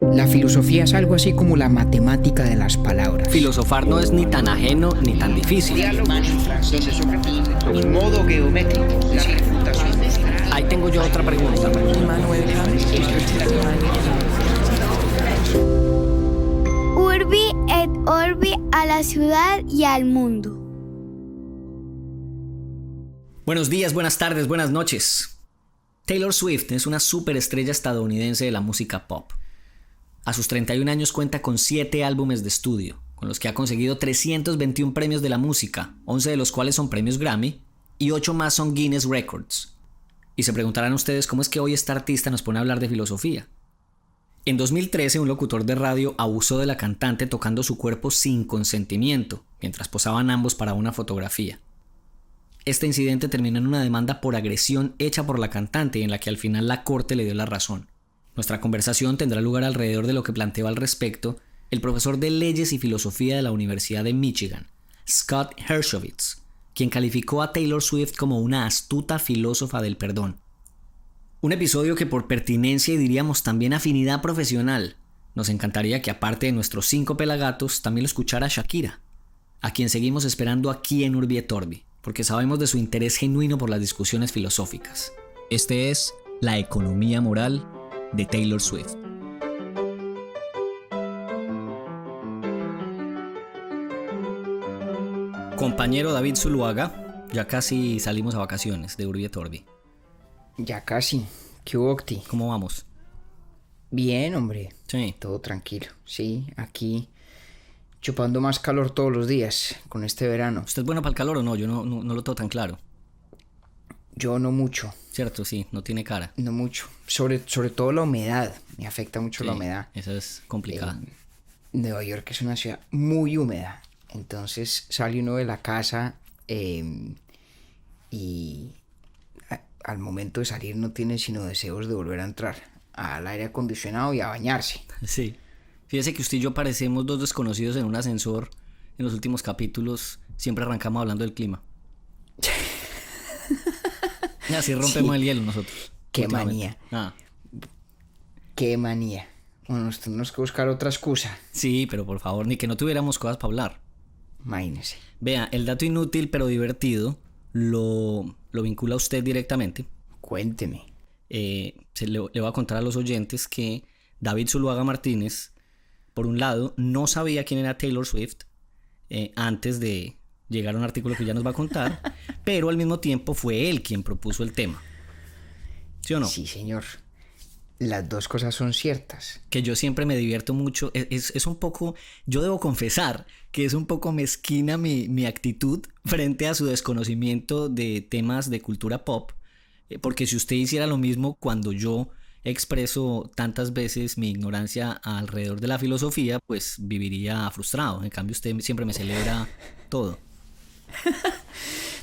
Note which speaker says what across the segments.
Speaker 1: La filosofía es algo así como la matemática de las palabras.
Speaker 2: Filosofar no es ni tan ajeno ni tan difícil.
Speaker 1: Un modo geométrico de refutación.
Speaker 2: Ahí tengo yo otra pregunta.
Speaker 3: Urbi et Orbi a la ciudad y al mundo.
Speaker 2: Buenos días, buenas tardes, buenas noches. Taylor Swift es una superestrella estadounidense de la música pop. A sus 31 años cuenta con 7 álbumes de estudio, con los que ha conseguido 321 premios de la música, 11 de los cuales son premios Grammy y 8 más son Guinness Records. Y se preguntarán ustedes cómo es que hoy esta artista nos pone a hablar de filosofía. En 2013, un locutor de radio abusó de la cantante tocando su cuerpo sin consentimiento, mientras posaban ambos para una fotografía. Este incidente terminó en una demanda por agresión hecha por la cantante, en la que al final la corte le dio la razón. Nuestra conversación tendrá lugar alrededor de lo que planteó al respecto el profesor de Leyes y Filosofía de la Universidad de Michigan, Scott Hershovitz, quien calificó a Taylor Swift como una astuta filósofa del perdón. Un episodio que por pertinencia y diríamos también afinidad profesional, nos encantaría que aparte de nuestros 5 pelagatos también lo escuchara Shakira, a quien seguimos esperando aquí en Urbi et Orbi, porque sabemos de su interés genuino por las discusiones filosóficas. Este es La economía moral de Taylor Swift. Compañero David Zuluaga, ya casi salimos a vacaciones de Urbi et Orbi.
Speaker 1: Ya casi. ¿Qué hubo, Octi?
Speaker 2: ¿Cómo vamos?
Speaker 1: Bien, hombre.
Speaker 2: Sí.
Speaker 1: Todo tranquilo. Sí, aquí chupando más calor todos los días con este verano.
Speaker 2: ¿Usted es bueno para el calor o no? Yo no lo tengo tan claro.
Speaker 1: Yo no mucho.
Speaker 2: Cierto, sí, no tiene cara.
Speaker 1: No mucho. Sobre todo la humedad. Me afecta mucho la humedad.
Speaker 2: Esa es complicada.
Speaker 1: Nueva York es una ciudad muy húmeda. Entonces sale uno de la casa y al momento de salir no tiene sino deseos de volver a entrar al aire acondicionado y a bañarse.
Speaker 2: Sí. Fíjese que usted y yo parecemos dos desconocidos en un ascensor. En los últimos capítulos siempre arrancamos hablando del clima. Y así rompemos el hielo nosotros.
Speaker 1: Qué manía. Qué manía. Bueno, tenemos que buscar otra excusa.
Speaker 2: Sí, pero por favor, ni que no tuviéramos cosas para hablar.
Speaker 1: Imagínese.
Speaker 2: Vea, el dato inútil pero divertido lo vincula a usted directamente.
Speaker 1: Cuénteme.
Speaker 2: Le voy a contar a los oyentes que David Zuluaga Martínez, por un lado, no sabía quién era Taylor Swift antes de llegar a un artículo que ya nos va a contar, pero al mismo tiempo fue él quien propuso el tema. ¿Sí o no?
Speaker 1: Sí, señor. Las dos cosas son ciertas.
Speaker 2: Que yo siempre me divierto mucho. Es un poco, yo debo confesar que es un poco mezquina mi actitud frente a su desconocimiento de temas de cultura pop, porque si usted hiciera lo mismo cuando yo expreso tantas veces mi ignorancia alrededor de la filosofía, pues viviría frustrado. En cambio usted siempre me celebra todo.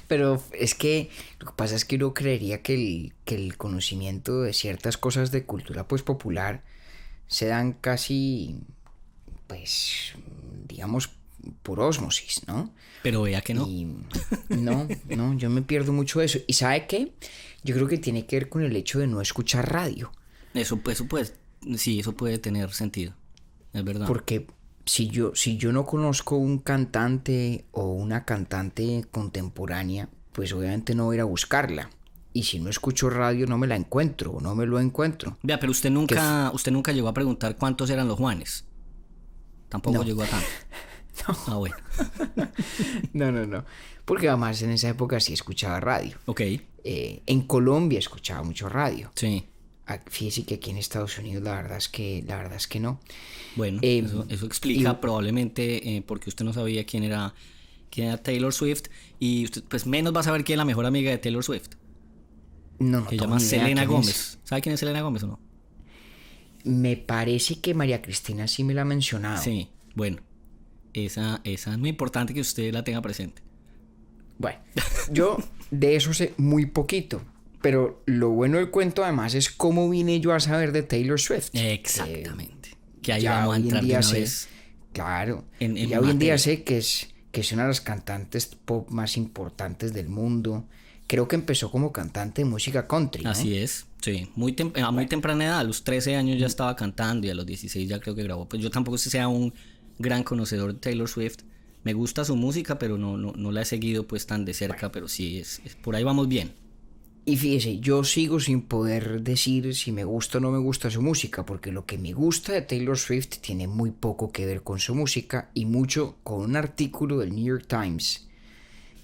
Speaker 1: Pero es que lo que pasa es que uno creería que el conocimiento de ciertas cosas de cultura pues popular se dan casi, pues, digamos, por ósmosis, ¿no?
Speaker 2: Pero vea que no.
Speaker 1: Y no, yo me pierdo mucho de eso. ¿Y sabe qué? Yo creo que tiene que ver con el hecho de no escuchar radio.
Speaker 2: Eso puede tener sentido, es verdad.
Speaker 1: Porque si yo no conozco un cantante o una cantante contemporánea, pues obviamente no voy a ir a buscarla. Y si no escucho radio no me la encuentro o no me lo encuentro.
Speaker 2: Vea, pero usted nunca llegó a preguntar cuántos eran los Juanes. Tampoco llegó a tanto.
Speaker 1: No.
Speaker 2: Ah, bueno.
Speaker 1: No. Porque además en esa época sí escuchaba radio.
Speaker 2: Ok.
Speaker 1: En Colombia escuchaba mucho radio.
Speaker 2: Sí.
Speaker 1: Fíjese que aquí en Estados Unidos la verdad es que no.
Speaker 2: Bueno, eso explica probablemente porque usted no sabía quién era Taylor Swift, y usted pues menos va a saber quién es la mejor amiga de Taylor Swift.
Speaker 1: No.
Speaker 2: Se llama Selena Gómez. ¿Sabe quién es Selena Gómez o no?
Speaker 1: Me parece que María Cristina sí me la ha mencionado.
Speaker 2: Sí, bueno. Esa es muy importante que usted la tenga presente.
Speaker 1: Bueno, yo de eso sé muy poquito. Pero lo bueno del cuento además es cómo vine yo a saber de Taylor Swift.
Speaker 2: Exactamente. Que ahí vamos a entrar de una vez.
Speaker 1: Claro.
Speaker 2: En
Speaker 1: ya hoy en día sé que es una de las cantantes pop más importantes del mundo. creo que empezó como cantante de música country, ¿no?
Speaker 2: Así es, sí, a muy temprana edad, a los 13 años ya estaba cantando y a los 16 ya creo que grabó. Pues yo tampoco sé si sea un gran conocedor de Taylor Swift. Me gusta su música, pero no la he seguido pues tan de cerca, pero sí, por ahí vamos bien.
Speaker 1: Y fíjese, yo sigo sin poder decir si me gusta o no me gusta su música, porque lo que me gusta de Taylor Swift tiene muy poco que ver con su música y mucho con un artículo del New York Times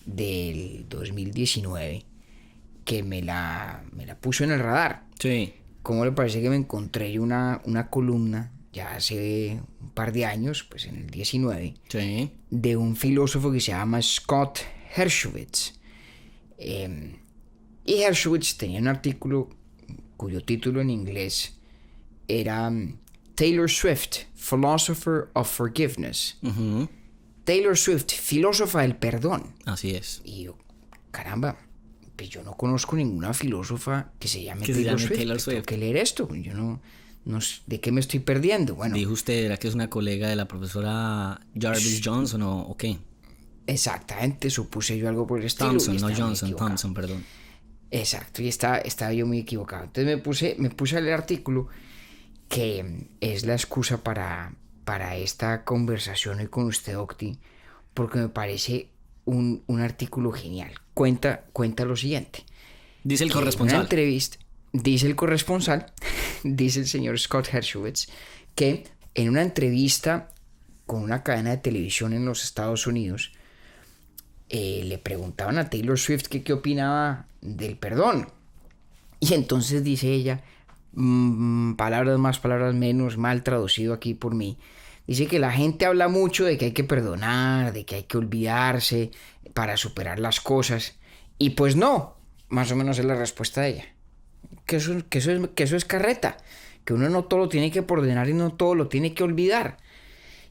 Speaker 1: del 2019 que me la puso en el radar.
Speaker 2: Sí.
Speaker 1: ¿Cómo le parece que me encontré una columna ya hace un par de años, pues en el 19,
Speaker 2: Sí.
Speaker 1: de un filósofo que se llama Scott Dershowitz? Y Dershowitz tenía un artículo cuyo título en inglés era Taylor Swift, Philosopher of Forgiveness.
Speaker 2: Uh-huh.
Speaker 1: Taylor Swift, filósofa del perdón.
Speaker 2: Así es.
Speaker 1: Y yo, caramba, pues yo no conozco ninguna filósofa que se llame
Speaker 2: Que se
Speaker 1: Taylor
Speaker 2: llame
Speaker 1: Swift.
Speaker 2: Taylor
Speaker 1: Tengo
Speaker 2: Swift.
Speaker 1: que leer esto. Yo no sé de qué me estoy perdiendo. Bueno,
Speaker 2: Dijo usted, ¿era que es una colega de la profesora Jarvis Johnson o qué?
Speaker 1: exactamente, supuse yo algo por el estilo.
Speaker 2: Thompson,
Speaker 1: y
Speaker 2: no
Speaker 1: estaba muy
Speaker 2: Johnson,
Speaker 1: equivocado.
Speaker 2: Thompson, perdón.
Speaker 1: Exacto, y estaba yo muy equivocado. Entonces me puse a leer el artículo, que es la excusa para esta conversación hoy con usted, Octi, porque me parece un artículo genial. Cuenta lo siguiente.
Speaker 2: Dice el
Speaker 1: Que en una
Speaker 2: corresponsal.
Speaker 1: entrevista, dice el corresponsal, dice el señor Scott Dershowitz, que en una entrevista con una cadena de televisión en los Estados Unidos, le preguntaban a Taylor Swift que qué opinaba del perdón. Y entonces dice ella, palabras más, palabras menos, mal traducido aquí por mí, dice que la gente habla mucho de que hay que perdonar, de que hay que olvidarse para superar las cosas. Y pues no, más o menos es la respuesta de ella. Que eso es carreta, que uno no todo lo tiene que perdonar y no todo lo tiene que olvidar.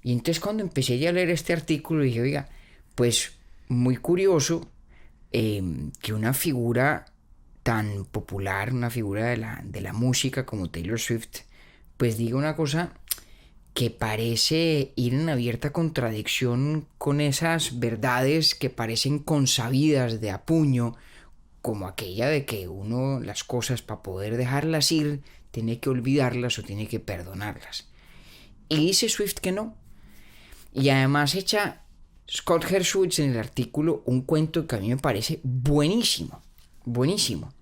Speaker 1: Y entonces cuando empecé ya a leer este artículo dije, oiga, pues muy curioso que una figura tan popular, una figura de la música como Taylor Swift, pues diga una cosa que parece ir en abierta contradicción con esas verdades que parecen consabidas de a puño, como aquella de que uno las cosas para poder dejarlas ir tiene que olvidarlas o tiene que perdonarlas. Y dice Swift que no. Y además echa Scott Dershowitz en el artículo un cuento que a mí me parece buenísimo. Buenísimo.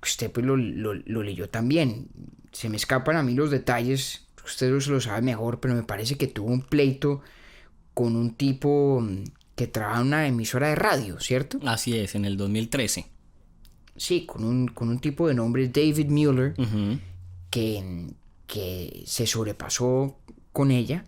Speaker 1: Usted pues lo leyó también. Se me escapan a mí los detalles. Usted se lo sabe mejor, pero me parece que tuvo un pleito con un tipo que trabaja en una emisora de radio, ¿cierto?
Speaker 2: Así es, en el 2013.
Speaker 1: Sí, con un tipo de nombre David Mueller,
Speaker 2: Uh-huh.
Speaker 1: que se sobrepasó con ella,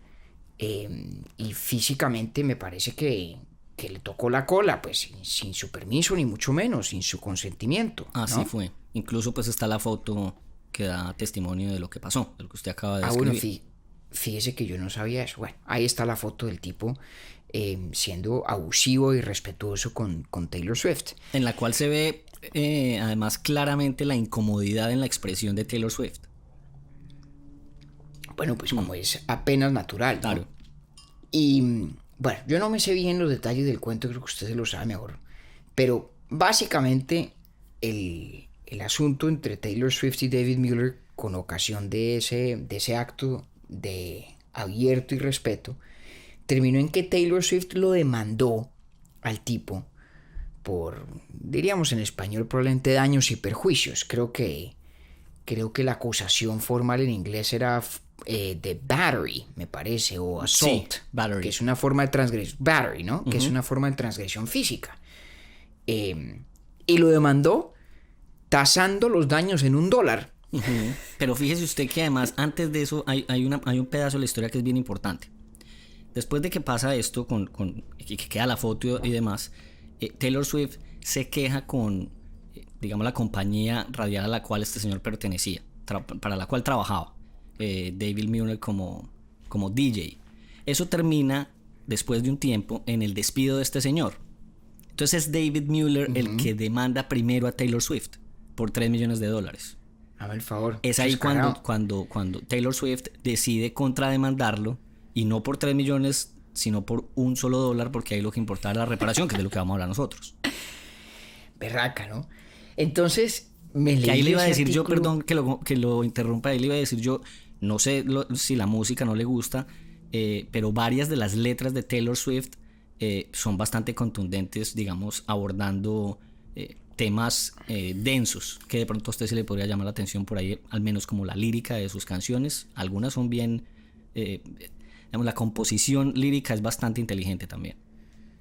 Speaker 1: y físicamente me parece que le tocó la cola, pues sin su permiso, ni mucho menos, sin su consentimiento.
Speaker 2: Así
Speaker 1: ¿no?
Speaker 2: fue. Incluso pues está la foto que da testimonio de lo que pasó, de lo que usted acaba de describir.
Speaker 1: Bueno, fíjese que yo no sabía eso. Bueno, ahí está la foto del tipo siendo abusivo y irrespetuoso con Taylor Swift.
Speaker 2: En la cual se ve además claramente la incomodidad en la expresión de Taylor Swift.
Speaker 1: Bueno, pues como es apenas natural, ¿no?
Speaker 2: Claro.
Speaker 1: Y bueno, yo no me sé bien los detalles del cuento, creo que usted se lo sabe mejor. Pero básicamente el asunto entre Taylor Swift y David Mueller con ocasión de ese acto de abierto y respeto terminó en que Taylor Swift lo demandó al tipo por, diríamos en español, probablemente daños y perjuicios. Creo que la acusación formal en inglés era de battery, me parece, o assault,
Speaker 2: Sí, battery.
Speaker 1: que es una forma de transgresión, battery, ¿no? Que es una forma de transgresión física. Y lo demandó tasando los daños en $1.
Speaker 2: Uh-huh. Pero fíjese usted que además antes de eso hay un pedazo de la historia que es bien importante. Después de que pasa esto, que queda la foto y demás, Taylor Swift se queja con, digamos, la compañía radial a la cual este señor pertenecía, para la cual trabajaba, David Mueller como DJ. Eso termina, después de un tiempo, en el despido de este señor. Entonces es David Mueller el que demanda primero a Taylor Swift por $3 millones.
Speaker 1: Hazme el favor.
Speaker 2: Es ahí
Speaker 1: Descarado.
Speaker 2: cuando Taylor Swift decide contrademandarlo, y no por 3 millones, sino por $1 solo, porque ahí lo que importaba era la reparación, que es de lo que vamos a hablar nosotros.
Speaker 1: berraca, ¿no? Entonces, me leí
Speaker 2: Que ahí le iba a
Speaker 1: ese
Speaker 2: decir yo,
Speaker 1: artículo.
Speaker 2: perdón que lo interrumpa, ahí le iba a decir yo, no sé si la música no le gusta, pero varias de las letras de Taylor Swift son bastante contundentes, digamos, abordando temas densos, que de pronto a usted se le podría llamar la atención por ahí, al menos como la lírica de sus canciones. Algunas son bien, digamos, la composición lírica es bastante inteligente también.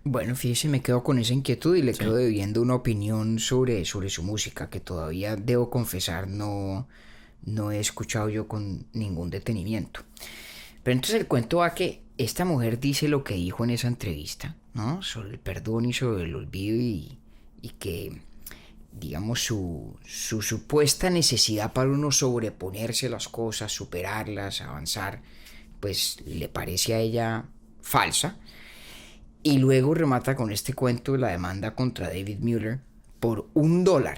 Speaker 1: Bueno, fíjese, me quedo con esa inquietud y le
Speaker 2: Sí.
Speaker 1: quedo debiendo una opinión sobre su música, que todavía debo confesar no he escuchado yo con ningún detenimiento. Pero entonces el cuento va que esta mujer dice lo que dijo en esa entrevista, ¿no? Sobre el perdón y sobre el olvido y que, digamos, su supuesta necesidad para uno sobreponerse a las cosas, superarlas, avanzar, pues le parece a ella falsa. Y luego remata con este cuento de la demanda contra David Mueller por $1,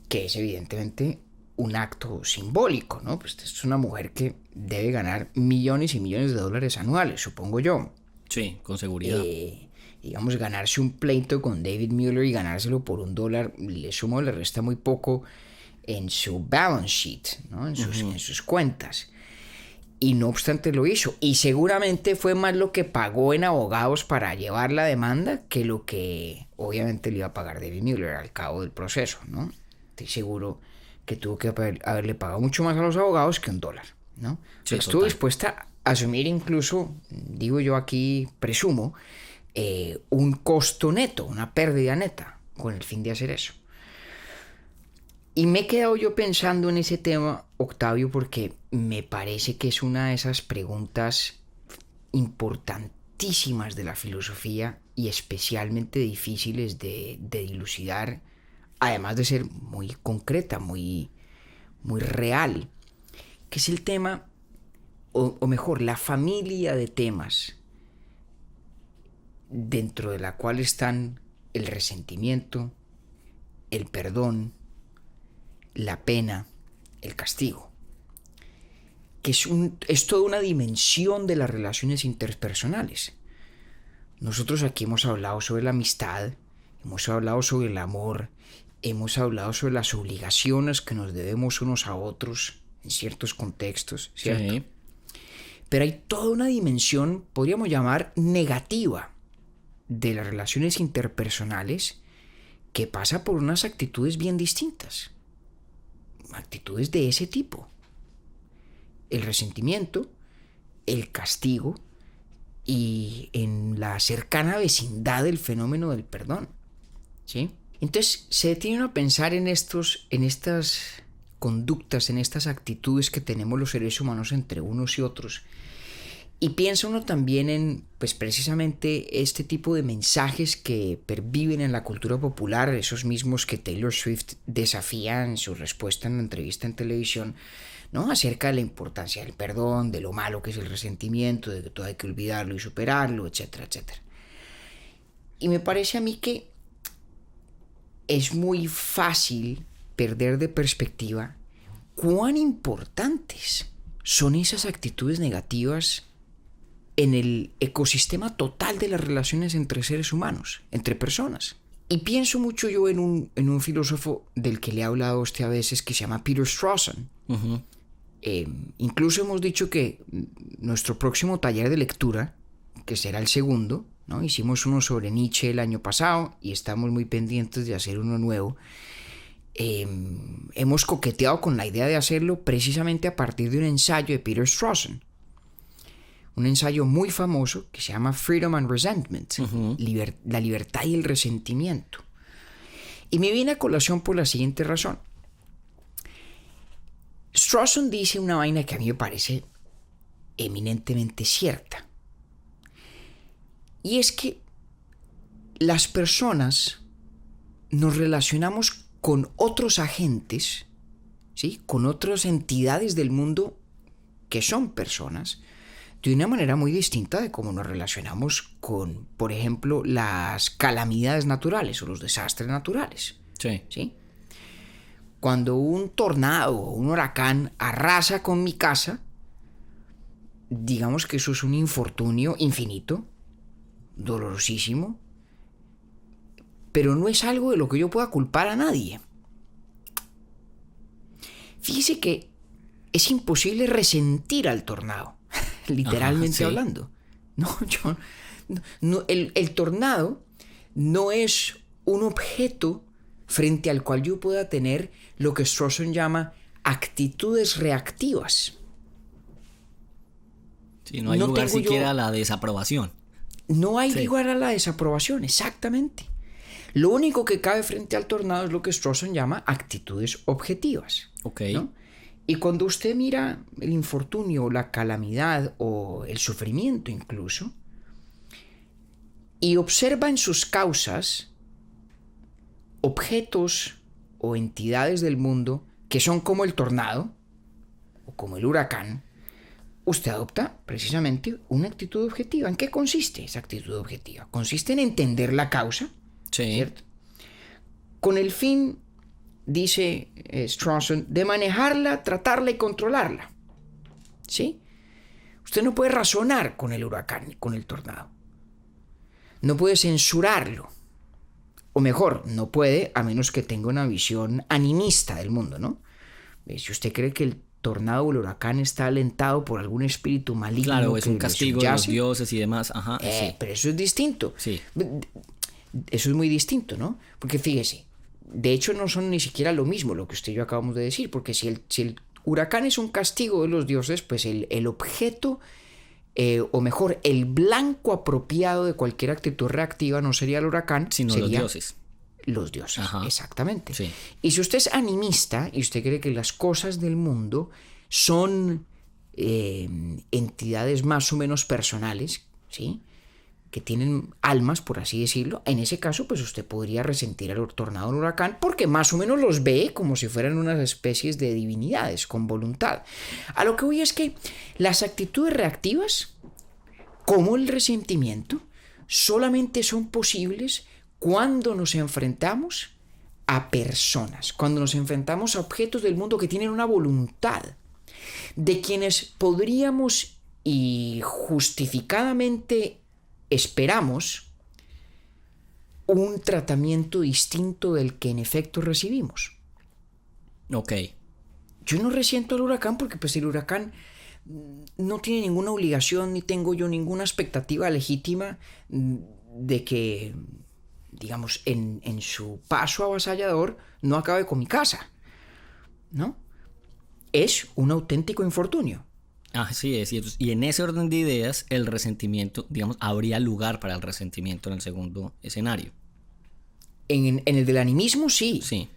Speaker 1: que es evidentemente un acto simbólico, ¿no? Pues es una mujer que debe ganar millones y millones de dólares anuales, supongo yo.
Speaker 2: Sí, con seguridad.
Speaker 1: Digamos, ganarse un pleito con David Mueller y ganárselo por $1, le suma o le resta muy poco en su balance sheet, ¿no? En sus cuentas. Y no obstante lo hizo. Y seguramente fue más lo que pagó en abogados para llevar la demanda que lo que obviamente le iba a pagar David Mueller al cabo del proceso, ¿no? Estoy seguro que tuvo que haberle pagado mucho más a los abogados que $1, ¿no?
Speaker 2: Sí,
Speaker 1: Estuvo
Speaker 2: total.
Speaker 1: dispuesta a asumir incluso, digo yo aquí, presumo, un costo neto, una pérdida neta, con el fin de hacer eso. Y me he quedado yo pensando en ese tema, Octavio, porque me parece que es una de esas preguntas importantísimas de la filosofía y especialmente difíciles de dilucidar, además de ser muy concreta, muy real, que es el tema, o mejor, la familia de temas dentro de la cual están el resentimiento, el perdón, la pena, el castigo, que es toda una dimensión de las relaciones interpersonales. Nosotros aquí hemos hablado sobre la amistad, hemos hablado sobre el amor, hemos hablado sobre las obligaciones que nos debemos unos a otros en ciertos contextos, ¿cierto?
Speaker 2: Sí.
Speaker 1: Pero hay toda una dimensión, podríamos llamar, negativa de las relaciones interpersonales que pasa por unas actitudes bien distintas. Actitudes de ese tipo. El resentimiento, el castigo y en la cercana vecindad del fenómeno del perdón, ¿sí? Entonces se detiene uno a pensar en estas conductas, en estas actitudes que tenemos los seres humanos entre unos y otros. Y piensa uno también en, pues precisamente este tipo de mensajes que perviven en la cultura popular, esos mismos que Taylor Swift desafía en su respuesta en la entrevista en televisión, ¿no? Acerca de la importancia del perdón, de lo malo que es el resentimiento, de que todo hay que olvidarlo y superarlo, etcétera, etcétera. Y me parece a mí que es muy fácil perder de perspectiva cuán importantes son esas actitudes negativas en el ecosistema total de las relaciones entre seres humanos, entre personas. Y pienso mucho yo en un filósofo del que le he hablado a usted a veces, que se llama Peter Strawson.
Speaker 2: Uh-huh.
Speaker 1: Incluso hemos dicho que nuestro próximo taller de lectura, que será el segundo, ¿no? Hicimos uno sobre Nietzsche el año pasado y estamos muy pendientes de hacer uno nuevo. Hemos coqueteado con la idea de hacerlo precisamente a partir de un ensayo de Peter Strawson. Un ensayo muy famoso que se llama Freedom and Resentment,
Speaker 2: Uh-huh.
Speaker 1: La libertad y el resentimiento. Y me viene a colación por la siguiente razón. Strawson dice una vaina que a mí me parece eminentemente cierta. Y es que las personas nos relacionamos con otros agentes, ¿sí? Con otras entidades del mundo que son personas, de una manera muy distinta de cómo nos relacionamos con, por ejemplo, las calamidades naturales o los desastres naturales.
Speaker 2: Sí.
Speaker 1: ¿Sí? Cuando un tornado o un huracán arrasa con mi casa, digamos que eso es un infortunio infinito, dolorosísimo, pero no es algo de lo que yo pueda culpar a nadie. Fíjese que es imposible resentir al tornado, literalmente
Speaker 2: sí.
Speaker 1: hablando. El tornado no es un objeto frente al cual yo pueda tener lo que Strawson llama actitudes reactivas.
Speaker 2: Sí, no hay lugar siquiera a la desaprobación.
Speaker 1: No hay lugar a la desaprobación, exactamente. Lo único que cabe frente al tornado es lo que Strawson llama actitudes objetivas.
Speaker 2: Ok.
Speaker 1: ¿No? Y cuando usted mira el infortunio, la calamidad o el sufrimiento incluso, y observa en sus causas objetos o entidades del mundo que son como el tornado o como el huracán, usted adopta precisamente una actitud objetiva. ¿En qué consiste esa actitud objetiva? Consiste en entender la causa,
Speaker 2: Sí.
Speaker 1: ¿cierto? Con el fin, dice Strawson, de manejarla, tratarla y controlarla. ¿Sí? Usted no puede razonar con el huracán ni con el tornado. No puede censurarlo. O mejor, no puede a menos que tenga una visión animista del mundo, ¿no? Si usted cree que el tornado o el huracán está alentado por algún espíritu maligno,
Speaker 2: Claro, es un castigo de los
Speaker 1: subyace,
Speaker 2: dioses y demás. Ajá, sí.
Speaker 1: pero eso es distinto.
Speaker 2: Sí.
Speaker 1: Eso es muy distinto, ¿no? Porque fíjese, de hecho no son ni siquiera lo mismo lo que usted y yo acabamos de decir, porque si el huracán es un castigo de los dioses, pues el objeto, o mejor, el blanco apropiado de cualquier actitud reactiva no sería el huracán,
Speaker 2: Sino
Speaker 1: sería
Speaker 2: los dioses.
Speaker 1: Los dioses,
Speaker 2: Ajá.
Speaker 1: exactamente.
Speaker 2: Sí.
Speaker 1: Y si usted es animista y usted cree que las cosas del mundo son entidades más o menos personales, ¿sí?, que tienen almas, por así decirlo, en ese caso, pues usted podría resentir al tornado o al huracán porque más o menos los ve como si fueran unas especies de divinidades con voluntad. A lo que voy es que las actitudes reactivas, como el resentimiento, solamente son posibles cuando nos enfrentamos a personas, cuando nos enfrentamos a objetos del mundo que tienen una voluntad, de quienes podríamos y justificadamente esperamos un tratamiento distinto del que en efecto recibimos.
Speaker 2: Ok.
Speaker 1: Yo no resiento al huracán porque pues el huracán no tiene ninguna obligación ni tengo yo ninguna expectativa legítima de que, digamos, en su paso avasallador no acabe con mi casa, ¿no? Es un auténtico infortunio.
Speaker 2: Así es. Y en ese orden de ideas, el resentimiento, digamos, habría lugar para el resentimiento en el segundo escenario.
Speaker 1: En el del animismo sí.
Speaker 2: Sí.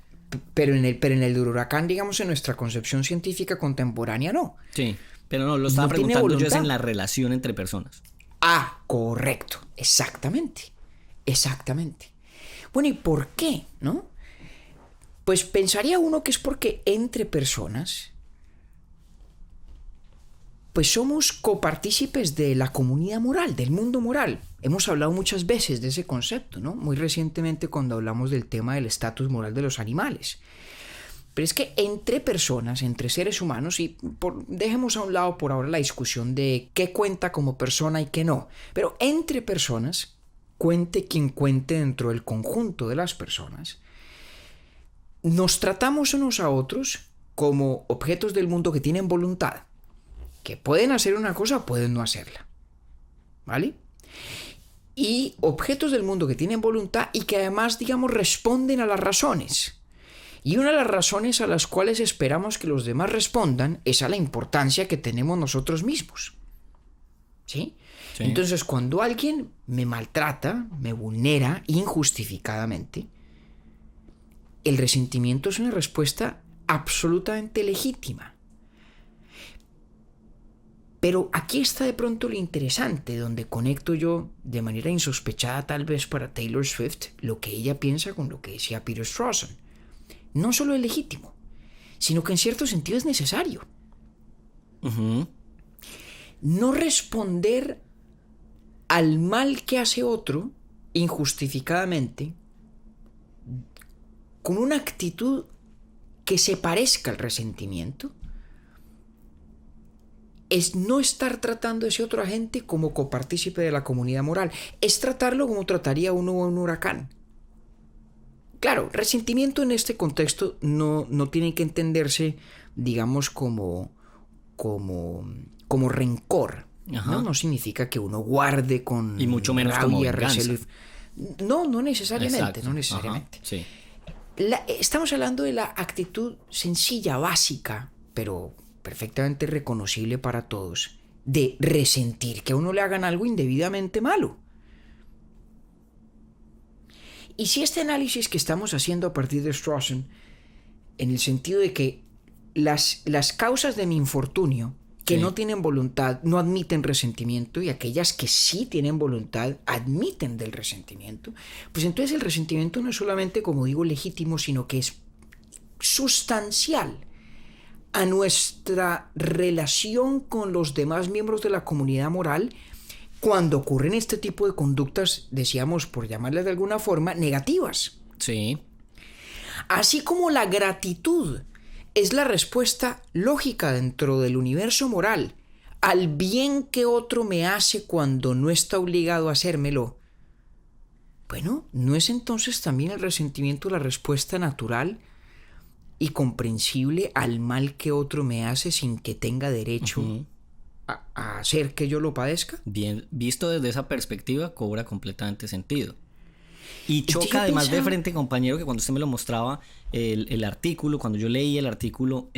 Speaker 1: Pero en el del huracán, digamos, en nuestra concepción científica contemporánea, no.
Speaker 2: Sí. Pero no, lo estaba
Speaker 1: No tiene
Speaker 2: preguntando yo es
Speaker 1: voluntad.
Speaker 2: en la relación entre personas.
Speaker 1: Ah, correcto. Exactamente. Exactamente. Bueno, ¿y por qué, no? Pues pensaría uno que es porque entre personas, pues somos copartícipes de la comunidad moral, del mundo moral. Hemos hablado muchas veces de ese concepto, ¿no? Muy recientemente cuando hablamos del tema del estatus moral de los animales. Pero es que entre personas, entre seres humanos, y dejemos a un lado por ahora la discusión de qué cuenta como persona y qué no, pero entre personas, cuente quien cuente dentro del conjunto de las personas, nos tratamos unos a otros como objetos del mundo que tienen voluntad, que pueden hacer una cosa, pueden no hacerla, ¿vale? Y objetos del mundo que tienen voluntad y que además, digamos, responden a las razones. Y una de las razones a las cuales esperamos que los demás respondan es a la importancia que tenemos nosotros mismos. ¿Sí?
Speaker 2: Sí.
Speaker 1: Entonces, cuando alguien me maltrata, me vulnera injustificadamente, el resentimiento es una respuesta absolutamente legítima. Pero aquí está de pronto lo interesante, donde conecto yo de manera insospechada tal vez para Taylor Swift lo que ella piensa con lo que decía Peter Strawson. No solo es legítimo, sino que en cierto sentido es necesario.
Speaker 2: Uh-huh.
Speaker 1: No responder al mal que hace otro injustificadamente con una actitud que se parezca al resentimiento es no estar tratando a ese otro agente como copartícipe de la comunidad moral, es tratarlo como trataría uno a un huracán. Claro, resentimiento en este contexto no tiene que entenderse, digamos, como rencor. No significa que uno guarde con
Speaker 2: y mucho menos
Speaker 1: rabia,
Speaker 2: como venganza.
Speaker 1: recelo. No necesariamente.
Speaker 2: Exacto.
Speaker 1: No necesariamente.
Speaker 2: Ajá, sí.
Speaker 1: Estamos hablando de la actitud sencilla, básica, pero perfectamente reconocible para todos, de resentir que a uno le hagan algo indebidamente malo. Y si este análisis que estamos haciendo a partir de Strawson, en el sentido de que las causas de mi infortunio que no tienen voluntad no admiten resentimiento, y aquellas que sí tienen voluntad admiten del resentimiento, pues entonces el resentimiento no es solamente, como digo, legítimo, sino que es sustancial a nuestra relación con los demás miembros de la comunidad moral cuando ocurren este tipo de conductas, decíamos, por llamarlas de alguna forma, negativas.
Speaker 2: Sí.
Speaker 1: Así como la gratitud es la respuesta lógica dentro del universo moral al bien que otro me hace cuando no está obligado a hacérmelo. Bueno, ¿no es entonces también el resentimiento la respuesta natural y comprensible al mal que otro me hace sin que tenga derecho a hacer que yo lo padezca?
Speaker 2: Bien, visto desde esa perspectiva, cobra completamente sentido. Y choca
Speaker 1: yo
Speaker 2: además
Speaker 1: pensaba...
Speaker 2: de frente, compañero, que cuando usted me lo mostraba, el artículo, cuando yo leí el artículo,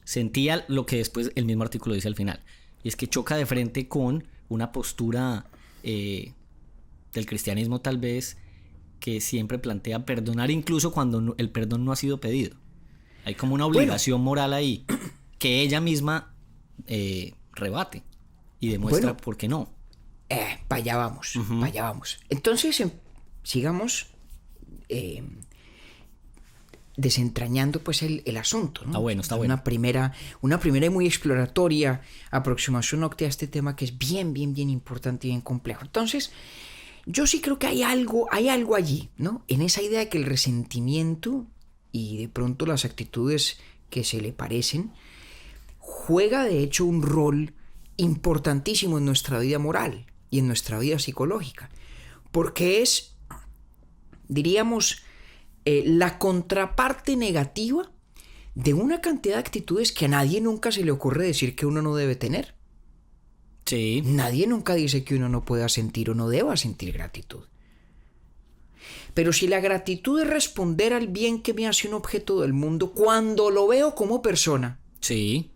Speaker 2: sentía lo que después el mismo artículo dice al final. Y es que choca de frente con una postura del cristianismo, tal vez, que siempre plantea perdonar incluso cuando el perdón no ha sido pedido. Hay como una obligación moral ahí que ella misma rebate y demuestra por qué no.
Speaker 1: Para allá vamos. Entonces, sigamos desentrañando pues el asunto, ¿no?
Speaker 2: Está bueno.
Speaker 1: Una primera y muy exploratoria aproximación a este tema que es bien importante y bien complejo. Entonces, yo sí creo que hay algo allí, ¿no? En esa idea de que el resentimiento y de pronto las actitudes que se le parecen juega de hecho un rol importantísimo en nuestra vida moral y en nuestra vida psicológica, porque es, diríamos, la contraparte negativa de una cantidad de actitudes que a nadie nunca se le ocurre decir que uno no debe tener.
Speaker 2: Sí.
Speaker 1: Nadie nunca dice que uno no pueda sentir o no deba sentir gratitud. Pero si la gratitud es responder al bien que me hace un objeto del mundo cuando lo veo como persona,
Speaker 2: sí,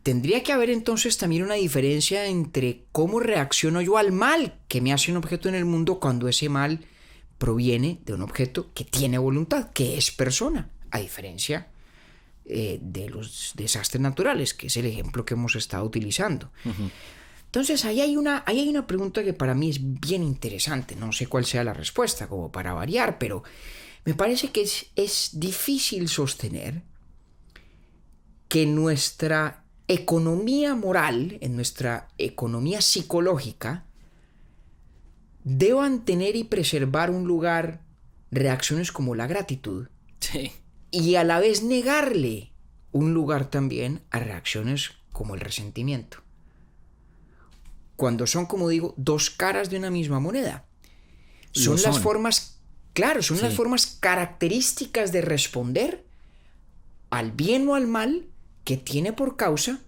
Speaker 1: tendría que haber entonces también una diferencia entre cómo reacciono yo al mal que me hace un objeto en el mundo cuando ese mal proviene de un objeto que tiene voluntad, que es persona, a diferencia de los desastres naturales, que es el ejemplo que hemos estado utilizando. Entonces ahí hay una pregunta que para mí es bien interesante. No sé cuál sea la respuesta, como para variar, pero me parece que es difícil sostener que nuestra economía moral, en nuestra economía psicológica, deban tener y preservar un lugar reacciones como la gratitud.
Speaker 2: Sí.
Speaker 1: Y a la vez negarle un lugar también a reacciones como el resentimiento. Cuando son, como digo, dos caras de una misma moneda. Son las formas, claro, son las formas características de responder al bien o al mal que tiene por causa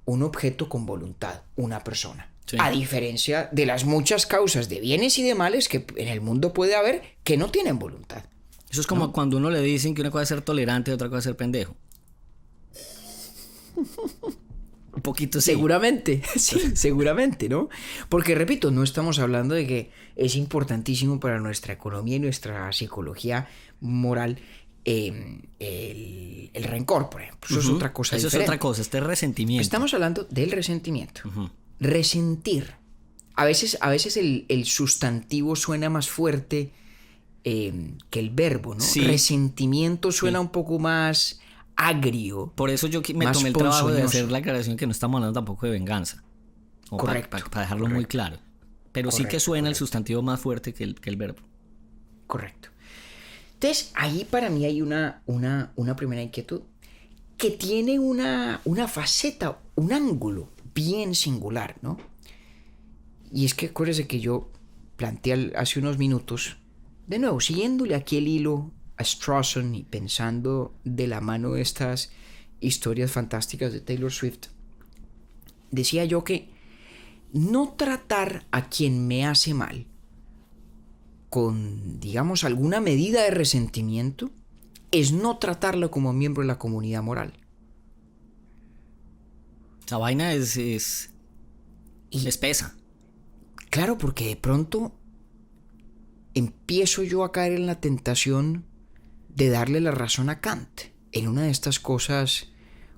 Speaker 1: un objeto con voluntad, una persona. Sí. A diferencia de las muchas causas de bienes y de males que en el mundo puede haber que no tienen voluntad.
Speaker 2: Eso es como cuando uno le dicen que una cosa es ser tolerante y otra cosa es ser pendejo. Un poquito sí.
Speaker 1: Seguramente, sí, seguramente, ¿no? Porque, repito, no estamos hablando de que es importantísimo para nuestra economía y nuestra psicología moral el rencor, por ejemplo. Eso es otra cosa
Speaker 2: diferente. Eso es otra cosa, este resentimiento.
Speaker 1: Estamos hablando del resentimiento. Resentir. A veces el sustantivo suena más fuerte que el verbo, ¿no? Sí. Resentimiento suena un poco más agrio.
Speaker 2: Por eso yo me tomé el trabajo de hacer la aclaración que no estamos hablando tampoco de venganza.
Speaker 1: Correcto.
Speaker 2: Para dejarlo muy claro. Pero sí que suena el sustantivo más fuerte que el verbo.
Speaker 1: Correcto. Entonces, ahí para mí hay una primera inquietud que tiene una faceta, un ángulo bien singular, ¿no? Y es que acuérdese que yo planteé hace unos minutos de nuevo, siguiéndole aquí el hilo a Strawson y pensando de la mano de estas historias fantásticas de Taylor Swift, decía yo que no tratar a quien me hace mal con, digamos, alguna medida de resentimiento es no tratarlo como miembro de la comunidad moral.
Speaker 2: Esa vaina es pesa.
Speaker 1: Claro, porque de pronto empiezo yo a caer en la tentación de darle la razón a Kant en una de estas cosas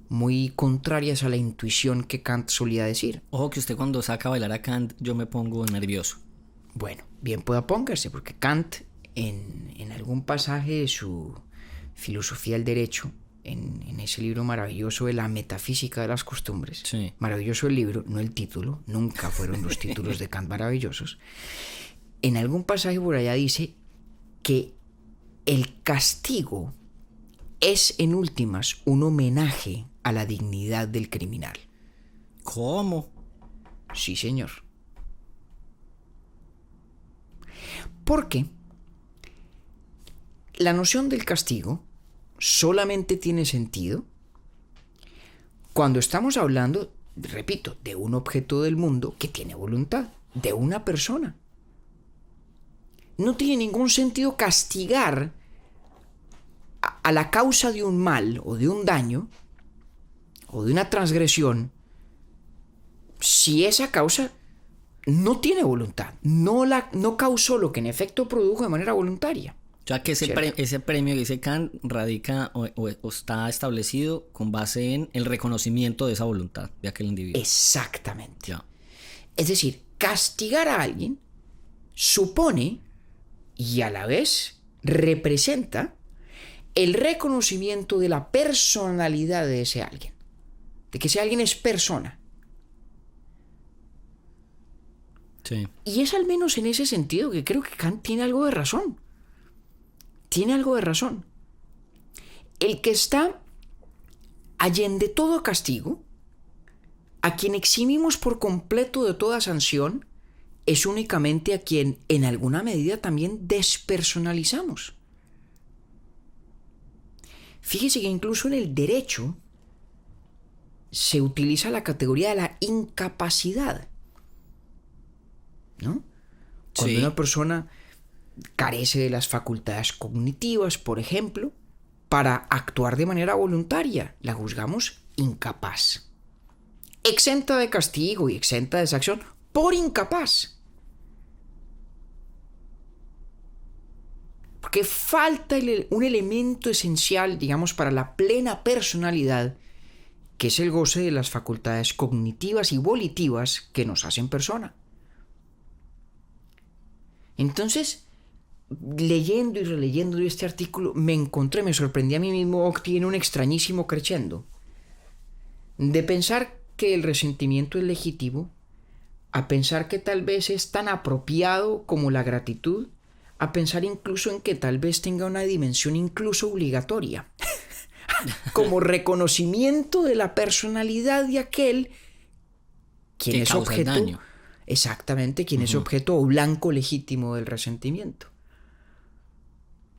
Speaker 1: muy contrarias a la intuición que Kant solía decir.
Speaker 2: Ojo que usted cuando saca a bailar a Kant, yo me pongo nervioso.
Speaker 1: Bueno, bien pueda póngase, porque Kant en algún pasaje de su filosofía del derecho, en ese libro maravilloso de la metafísica de las costumbres,
Speaker 2: sí.
Speaker 1: Maravilloso el libro, no el título, nunca fueron los títulos de Kant maravillosos, en algún pasaje por allá dice que el castigo es en últimas un homenaje a la dignidad del criminal.
Speaker 2: ¿Cómo?
Speaker 1: Sí, señor. Porque la noción del castigo solamente tiene sentido cuando estamos hablando, repito, de un objeto del mundo que tiene voluntad, de una persona. No tiene ningún sentido castigar a la causa de un mal o de un daño o de una transgresión si esa causa no tiene voluntad, no causó lo que en efecto produjo de manera voluntaria.
Speaker 2: O sea que ese premio que dice Kant radica o está establecido con base en el reconocimiento de esa voluntad de aquel individuo.
Speaker 1: Exactamente.
Speaker 2: Ya.
Speaker 1: Es decir, castigar a alguien supone y a la vez representa el reconocimiento de la personalidad de ese alguien, de que ese alguien es persona.
Speaker 2: Sí.
Speaker 1: Y es al menos en ese sentido que creo que Kant tiene algo de razón. Tiene algo de razón. El que está allende todo castigo, a quien eximimos por completo de toda sanción, es únicamente a quien en alguna medida también despersonalizamos. Fíjese que incluso en el derecho se utiliza la categoría de la incapacidad, ¿no? Cuando
Speaker 2: Sí.
Speaker 1: una persona carece de las facultades cognitivas, por ejemplo, para actuar de manera voluntaria, la juzgamos incapaz. Exenta de castigo y exenta de sanción por incapaz. Porque falta un elemento esencial, digamos, para la plena personalidad, que es el goce de las facultades cognitivas y volitivas que nos hacen persona. Entonces, leyendo y releyendo este artículo, me sorprendí a mí mismo, Octi, en un extrañísimo crescendo de pensar que el resentimiento es legítimo, a pensar que tal vez es tan apropiado como la gratitud, a pensar incluso en que tal vez tenga una dimensión incluso obligatoria, como reconocimiento de la personalidad de aquel quien
Speaker 2: que
Speaker 1: es
Speaker 2: causa el
Speaker 1: objeto,
Speaker 2: daño.
Speaker 1: exactamente, quien es objeto o blanco legítimo del resentimiento.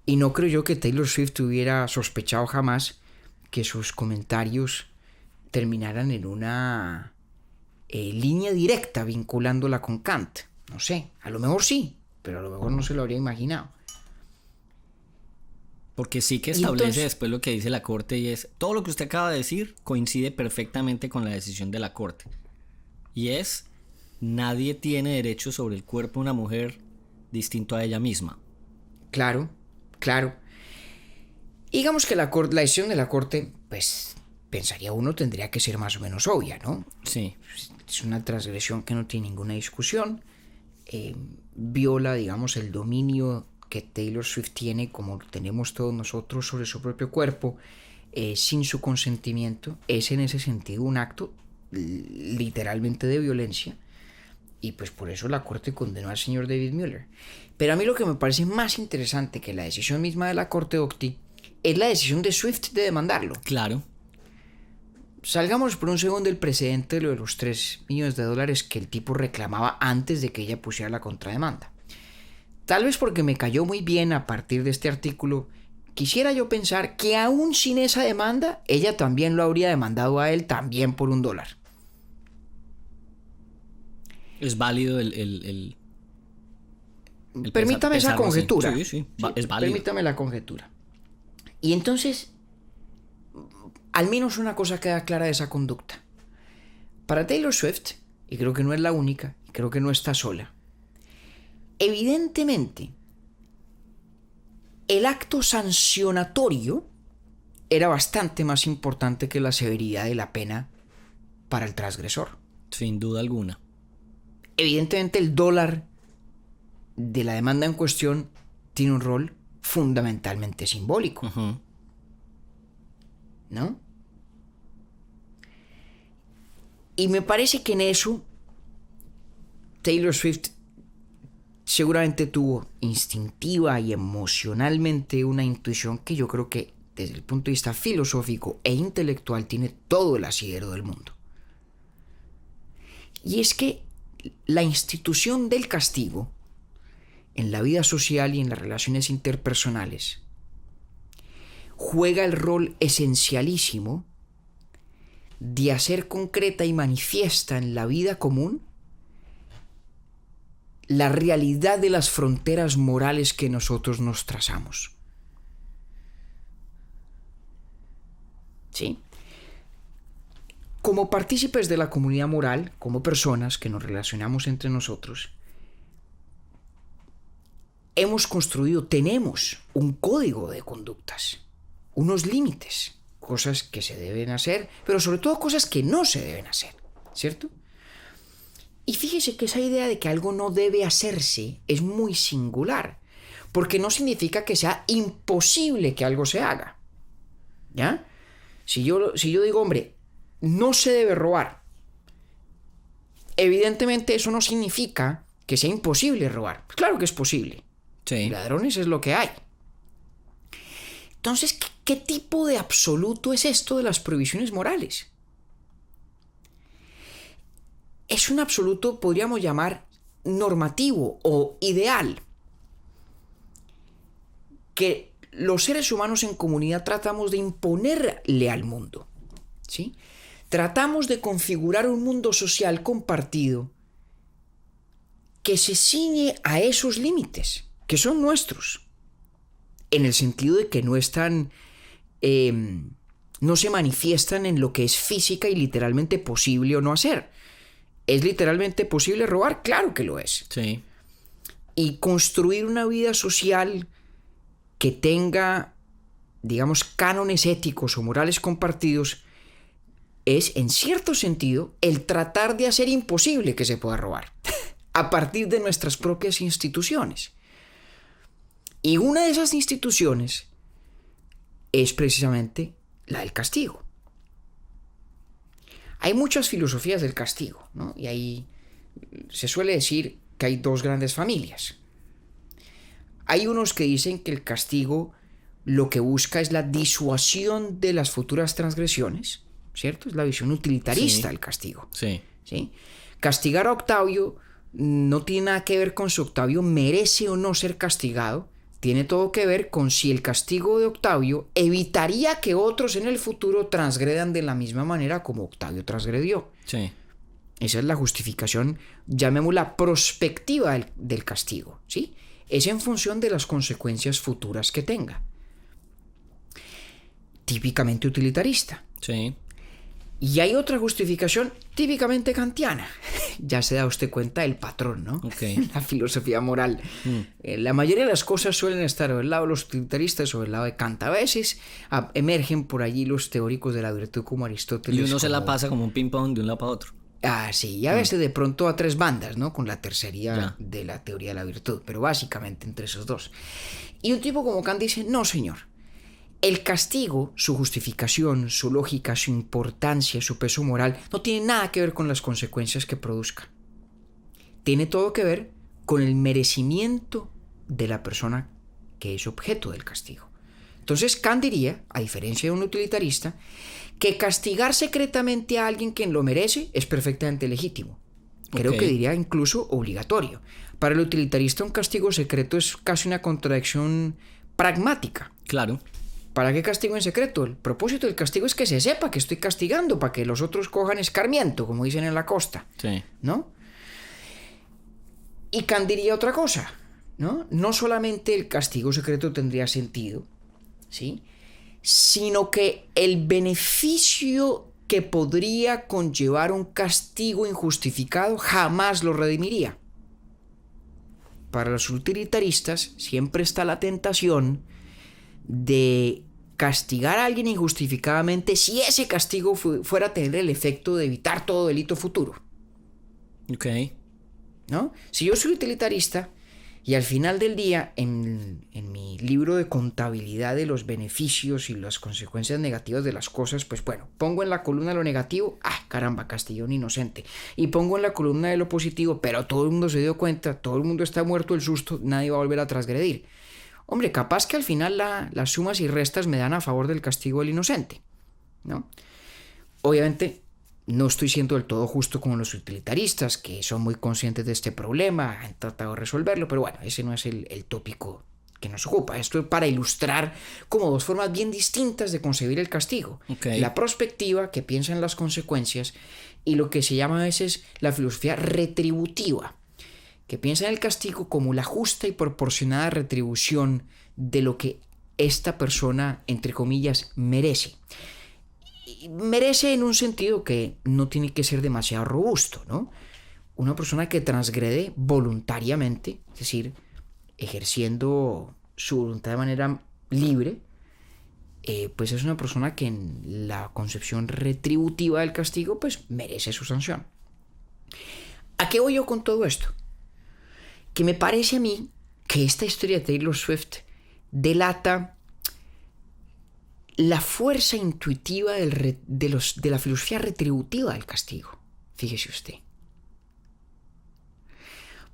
Speaker 1: Y no creo yo que Taylor Swift hubiera sospechado jamás que sus comentarios terminaran en una línea directa vinculándola con Kant. No sé, a lo mejor sí, pero a lo mejor no se lo habría imaginado.
Speaker 2: Porque sí que
Speaker 1: Y
Speaker 2: establece
Speaker 1: entonces,
Speaker 2: después lo que dice la Corte y es, todo lo que usted acaba de decir coincide perfectamente con la decisión de la Corte. Y es, nadie tiene derecho sobre el cuerpo de una mujer distinto a ella misma.
Speaker 1: claro. Digamos que la decisión de la Corte, pues, pensaría uno, tendría que ser más o menos obvia, ¿no?
Speaker 2: Sí.
Speaker 1: Es una transgresión que no tiene ninguna discusión. Viola, digamos, el dominio que Taylor Swift tiene, como tenemos todos nosotros, sobre su propio cuerpo, sin su consentimiento. Es en ese sentido un acto literalmente de violencia. Y pues por eso la Corte condenó al señor David Mueller. Pero a mí lo que me parece más interesante que la decisión misma de la Corte, Octi, es la decisión de Swift de demandarlo.
Speaker 2: Claro.
Speaker 1: Salgamos por un segundo del precedente de lo de los $3 millones que el tipo reclamaba antes de que ella pusiera la contrademanda. tal vez porque me cayó muy bien a partir de este artículo, quisiera yo pensar que aún sin esa demanda, ella también lo habría demandado a él también por $1.
Speaker 2: Es válido
Speaker 1: Permítame esa
Speaker 2: pensarlo así.
Speaker 1: conjetura.
Speaker 2: Sí, es válido.
Speaker 1: Permítame la conjetura. Y entonces, al menos una cosa queda clara de esa conducta. Para Taylor Swift, y creo que no es la única, y creo que no está sola, evidentemente, el acto sancionatorio era bastante más importante que la severidad de la pena para el transgresor.
Speaker 2: Sin duda alguna.
Speaker 1: Evidentemente el dólar de la demanda en cuestión tiene un rol fundamentalmente simbólico.
Speaker 2: Uh-huh.
Speaker 1: ¿No? Y me parece que en eso Taylor Swift seguramente tuvo instintiva y emocionalmente una intuición que yo creo que desde el punto de vista filosófico e intelectual tiene todo el asidero del mundo. Y es que la institución del castigo en la vida social y en las relaciones interpersonales juega el rol esencialísimo de hacer concreta y manifiesta en la vida común la realidad de las fronteras morales que nosotros nos trazamos. ¿Sí? Como partícipes de la comunidad moral, como personas que nos relacionamos entre nosotros, tenemos un código de conductas, unos límites, cosas que se deben hacer, pero sobre todo cosas que no se deben hacer, ¿cierto? Y fíjese que esa idea de que algo no debe hacerse es muy singular, porque no significa que sea imposible que algo se haga, ¿ya? Si yo digo, hombre, no se debe robar, evidentemente eso no significa que sea imposible robar. Pues claro que es posible.
Speaker 2: Sí.
Speaker 1: Ladrones es lo que hay. Entonces, ¿qué tipo de absoluto es esto de las prohibiciones morales? Es un absoluto, podríamos llamar, normativo o ideal, que los seres humanos en comunidad tratamos de imponerle al mundo, ¿sí? Tratamos de configurar un mundo social compartido que se ciñe a esos límites, que son nuestros, en el sentido de que no están, no se manifiestan en lo que es física y literalmente posible o no hacer. ¿Es literalmente posible robar? Claro que lo es.
Speaker 2: Sí.
Speaker 1: Y construir una vida social que tenga, digamos, cánones éticos o morales compartidos es, en cierto sentido, el tratar de hacer imposible que se pueda robar a partir de nuestras propias instituciones. Y una de esas instituciones es precisamente la del castigo. Hay muchas filosofías del castigo, ¿no? Y ahí se suele decir que hay dos grandes familias. Hay unos que dicen que el castigo lo que busca es la disuasión de las futuras transgresiones, ¿cierto? Es la visión utilitarista del castigo.
Speaker 2: Sí.
Speaker 1: ¿Sí? Castigar a Octavio no tiene nada que ver con si Octavio merece o no ser castigado. Tiene todo que ver con si el castigo de Octavio evitaría que otros en el futuro transgredan de la misma manera como Octavio transgredió.
Speaker 2: Sí.
Speaker 1: Esa es la justificación, llamémosla prospectiva del castigo, ¿sí? Es en función de las consecuencias futuras que tenga. Típicamente utilitarista.
Speaker 2: Sí.
Speaker 1: Y hay otra justificación típicamente kantiana. Ya se da usted cuenta del patrón, ¿no?
Speaker 2: Okay.
Speaker 1: La filosofía moral. La mayoría de las cosas suelen estar del lado de los utilitaristas o del lado de Kant. A veces emergen por allí los teóricos de la virtud como Aristóteles.
Speaker 2: Y uno se la pasa como un ping-pong de un lado para otro.
Speaker 1: Ah, sí, y a veces de pronto a tres bandas, ¿no? Con la tercería de la teoría de la virtud, pero básicamente entre esos dos. Y un tipo como Kant dice, no, señor. El castigo, su justificación, su lógica, su importancia, su peso moral, no tiene nada que ver con las consecuencias que produzca. Tiene todo que ver con el merecimiento de la persona que es objeto del castigo. Entonces Kant diría, a diferencia de un utilitarista, que castigar secretamente a alguien que lo merece es perfectamente legítimo. Creo
Speaker 2: Ok.
Speaker 1: que diría incluso obligatorio. Para el utilitarista un castigo secreto es casi una contradicción pragmática.
Speaker 2: Claro.
Speaker 1: ¿Para qué castigo en secreto? El propósito del castigo es que se sepa que estoy castigando, para que los otros cojan escarmiento, como dicen en la costa,
Speaker 2: Sí.
Speaker 1: ¿no? Y Kant diría otra cosa, ¿no? No solamente el castigo secreto tendría sentido, ¿sí? Sino que el beneficio que podría conllevar un castigo injustificado jamás lo redimiría. Para los utilitaristas siempre está la tentación de castigar a alguien injustificadamente si ese castigo fuera a tener el efecto de evitar todo delito futuro,
Speaker 2: Ok.
Speaker 1: ¿no? Si yo soy utilitarista y al final del día en mi libro de contabilidad de los beneficios y las consecuencias negativas de las cosas, pues bueno, pongo en la columna lo negativo, caramba, castigó a un inocente, y pongo en la columna de lo positivo, pero todo el mundo se dio cuenta, todo el mundo está muerto del susto, nadie va a volver a transgredir. Hombre, capaz que al final las sumas y restas me dan a favor del castigo del inocente, ¿no? Obviamente no estoy siendo del todo justo con los utilitaristas, que son muy conscientes de este problema, han tratado de resolverlo, pero bueno, ese no es el tópico que nos ocupa. Esto es para ilustrar como dos formas bien distintas de concebir el castigo.
Speaker 2: Okay.
Speaker 1: La prospectiva, que piensa en las consecuencias, y lo que se llama a veces la filosofía retributiva, que piensa en el castigo como la justa y proporcionada retribución de lo que esta persona, entre comillas, merece. Y merece en un sentido que no tiene que ser demasiado robusto, ¿no? Una persona que transgrede voluntariamente, es decir, ejerciendo su voluntad de manera libre, pues es una persona que en la concepción retributiva del castigo, pues merece su sanción. ¿A qué voy yo con todo esto? Que me parece a mí que esta historia de Taylor Swift delata la fuerza intuitiva de la filosofía retributiva del castigo. Fíjese usted.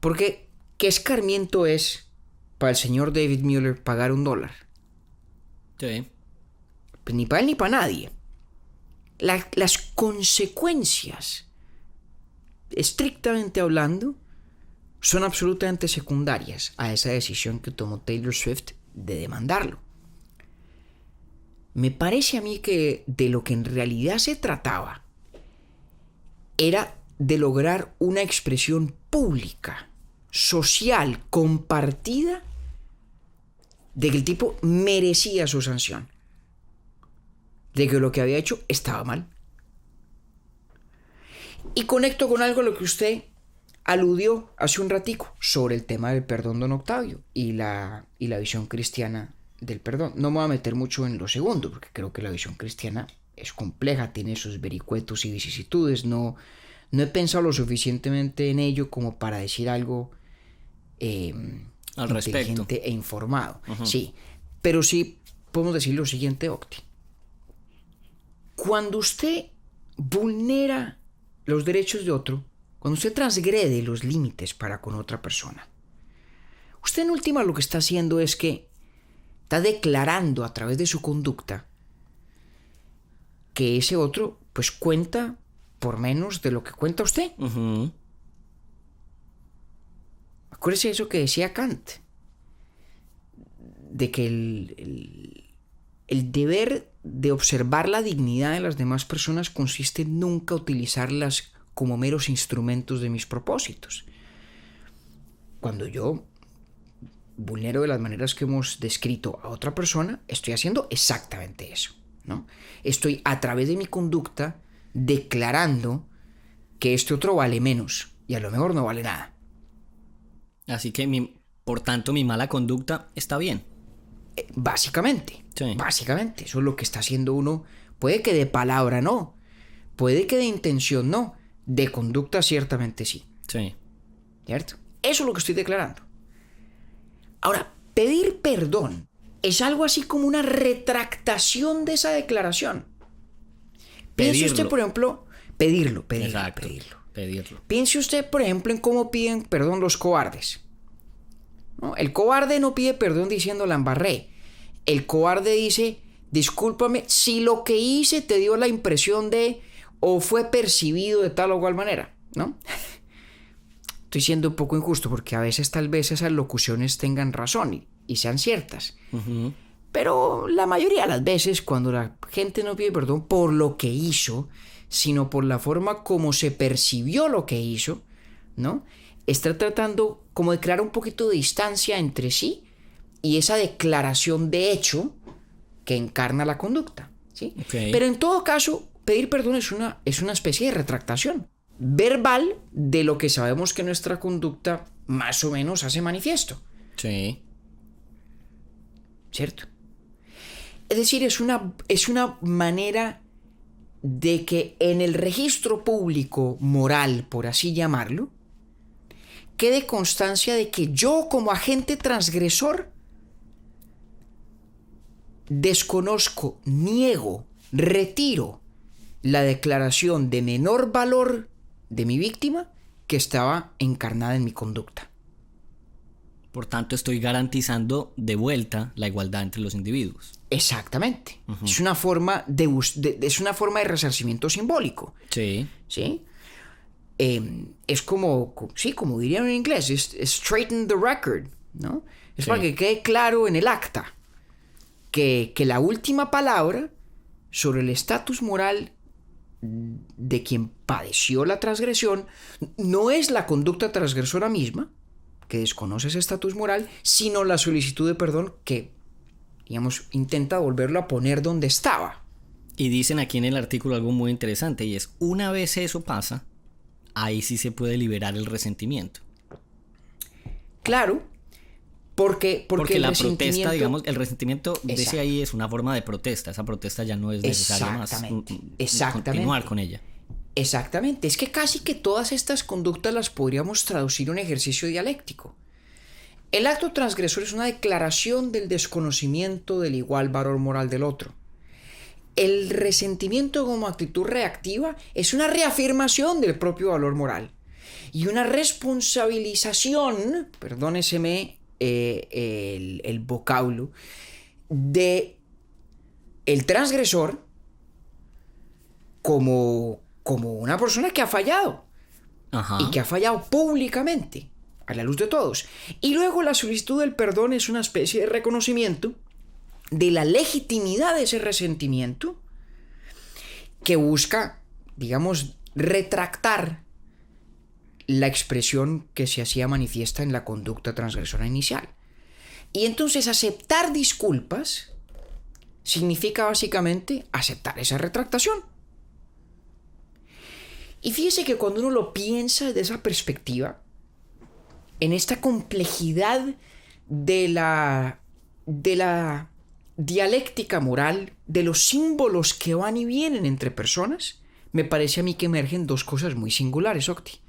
Speaker 1: Porque, ¿qué escarmiento es para el señor David Mueller pagar $1?
Speaker 2: Sí.
Speaker 1: Pues ni para él ni para nadie. Las consecuencias, estrictamente hablando, son absolutamente secundarias a esa decisión que tomó Taylor Swift de demandarlo. Me parece a mí que de lo que en realidad se trataba era de lograr una expresión pública, social, compartida, de que el tipo merecía su sanción, de que lo que había hecho estaba mal. Y conecto con algo a lo que usted aludió hace un ratico sobre el tema del perdón, don Octavio, y la visión cristiana del perdón. No me voy a meter mucho en lo segundo, porque creo que la visión cristiana es compleja, tiene sus vericuetos y vicisitudes. No he pensado lo suficientemente en ello como para decir algo
Speaker 2: al respecto,
Speaker 1: inteligente e informado. Uh-huh. Sí, pero sí podemos decir lo siguiente, Octi. Cuando usted vulnera los derechos de otro, cuando usted transgrede los límites para con otra persona, usted en última lo que está haciendo es que está declarando a través de su conducta que ese otro pues cuenta por menos de lo que cuenta usted.
Speaker 2: Uh-huh.
Speaker 1: Acuérdese eso que decía Kant, de que el deber de observar la dignidad de las demás personas consiste en nunca utilizarlas como meros instrumentos de mis propósitos. Cuando yo vulnero de las maneras que hemos descrito a otra persona, estoy haciendo exactamente eso, ¿no? Estoy a través de mi conducta declarando que este otro vale menos y a lo mejor no vale nada.
Speaker 2: Así que, por tanto, mi mala conducta está bien.
Speaker 1: Básicamente,
Speaker 2: sí.
Speaker 1: Básicamente, eso es lo que está haciendo uno. Puede que de palabra no, puede que de intención no, de conducta ciertamente sí.
Speaker 2: Sí.
Speaker 1: ¿Cierto? Eso es lo que estoy declarando. Ahora, pedir perdón es algo así como una retractación de esa declaración. Piense usted, por ejemplo, pedirlo.
Speaker 2: Pedirlo.
Speaker 1: Piense usted, por ejemplo, en cómo piden perdón los cobardes, ¿no? El cobarde no pide perdón diciendo la embarré. El cobarde dice, discúlpame si lo que hice te dio la impresión de o fue percibido de tal o cual manera, ¿no? estoy siendo un poco injusto porque a veces tal vez esas locuciones tengan razón y sean ciertas.
Speaker 2: Ujú.
Speaker 1: Pero la mayoría de las veces cuando la gente no pide perdón por lo que hizo, sino por la forma como se percibió lo que hizo, ¿no? Está tratando como de crear un poquito de distancia entre sí y esa declaración de hecho que encarna la conducta, ¿sí?
Speaker 2: Okay.
Speaker 1: Pero en todo caso, pedir perdón es una especie de retractación verbal de lo que sabemos que nuestra conducta más o menos hace manifiesto,
Speaker 2: Sí.
Speaker 1: ¿cierto? Es decir, es una manera de que en el registro público moral, por así llamarlo, quede constancia de que yo como agente transgresor desconozco, niego, retiro la declaración de menor valor de mi víctima que estaba encarnada en mi conducta.
Speaker 2: Por tanto, estoy garantizando de vuelta la igualdad entre los individuos.
Speaker 1: Exactamente. Es una forma es una forma de resarcimiento simbólico.
Speaker 2: Sí.
Speaker 1: ¿Sí? Es como dirían en inglés, es straighten the record, ¿no? Es
Speaker 2: Sí.
Speaker 1: para que quede claro en el acta que la última palabra sobre el estatus moral de quien padeció la transgresión no es la conducta transgresora misma, que desconoce ese estatus moral, sino la solicitud de perdón que, digamos, intenta volverlo a poner donde estaba.
Speaker 2: Y dicen aquí en el artículo algo muy interesante, y es, una vez eso pasa, ahí sí se puede liberar el resentimiento.
Speaker 1: Claro, porque el
Speaker 2: la
Speaker 1: resentimiento...
Speaker 2: protesta, digamos, el resentimiento, dice
Speaker 1: Exacto.
Speaker 2: ahí, es una forma de protesta. Esa protesta ya no es necesario más continuar con ella.
Speaker 1: Exactamente, es que casi que todas estas conductas las podríamos traducir en un ejercicio dialéctico. El acto transgresor es una declaración del desconocimiento del igual valor moral del otro. El resentimiento como actitud reactiva es una reafirmación del propio valor moral y una responsabilización, perdóneseme el vocablo, de el transgresor como una persona que ha fallado.
Speaker 2: Ajá.
Speaker 1: Y que ha fallado públicamente, a la luz de todos. Y luego la solicitud del perdón es una especie de reconocimiento de la legitimidad de ese resentimiento que busca, digamos, retractar la expresión que se hacía manifiesta en la conducta transgresora inicial. Y entonces aceptar disculpas significa básicamente aceptar esa retractación. Y fíjese que cuando uno lo piensa desde esa perspectiva, en esta complejidad de la dialéctica moral, de los símbolos que van y vienen entre personas, me parece a mí que emergen dos cosas muy singulares, Octi.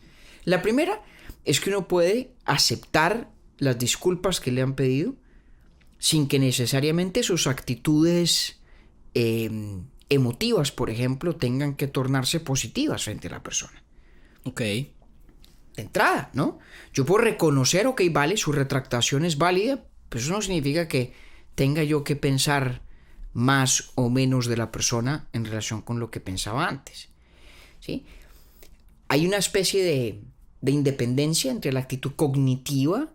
Speaker 1: La primera es que uno puede aceptar las disculpas que le han pedido sin que necesariamente sus actitudes emotivas, por ejemplo, tengan que tornarse positivas frente a la persona.
Speaker 2: Ok.
Speaker 1: De entrada, ¿no? Yo puedo reconocer, ok, vale, su retractación es válida, pero eso no significa que tenga yo que pensar más o menos de la persona en relación con lo que pensaba antes, ¿sí? Hay una especie de independencia entre la actitud cognitiva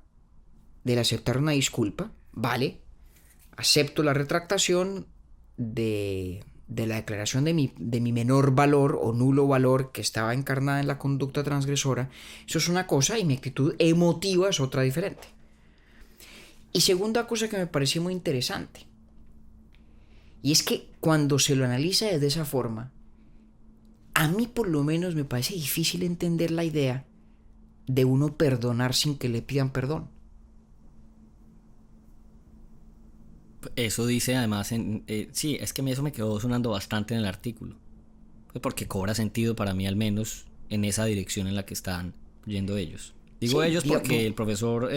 Speaker 1: del aceptar una disculpa, vale, acepto la retractación de la declaración de mi menor valor o nulo valor que estaba encarnada en la conducta transgresora. Eso es una cosa y mi actitud emotiva es otra diferente. Y segunda cosa que me pareció muy interesante, y es que cuando se lo analiza de esa forma, a mí por lo menos me parece difícil entender la idea de uno perdonar sin que le pidan perdón.
Speaker 2: Eso dice además, sí, es que eso me quedó sonando bastante en el artículo. Porque cobra sentido para mí al menos en esa dirección en la que están yendo ellos. Digo
Speaker 1: Sí,
Speaker 2: ellos porque el profesor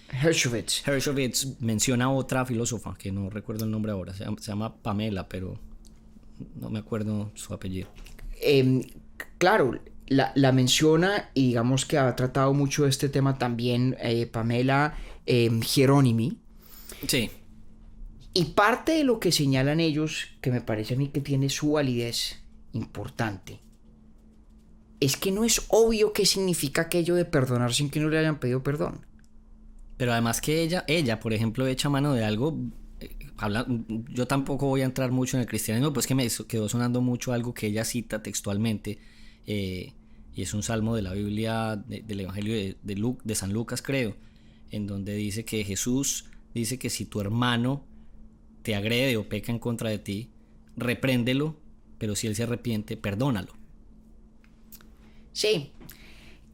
Speaker 1: Hershovitz
Speaker 2: menciona otra filósofa que no recuerdo el nombre ahora. Se llama Pamela, pero no me acuerdo su apellido.
Speaker 1: Claro, la menciona y digamos que ha tratado mucho este tema también Pamela Hieronymi.
Speaker 2: Sí.
Speaker 1: Y parte de lo que señalan ellos, que me parece a mí que tiene su validez importante, es que no es obvio qué significa aquello de perdonar sin que no le hayan pedido perdón.
Speaker 2: Pero además que ella, por ejemplo, echa mano de algo. Yo tampoco voy a entrar mucho en el cristianismo, pues que me quedó sonando mucho algo que ella cita textualmente, y es un salmo de la Biblia, del Evangelio de San Lucas, creo, en donde dice que Jesús dice que si tu hermano te agrede o peca en contra de ti, repréndelo, pero si él se arrepiente, perdónalo.
Speaker 1: Sí.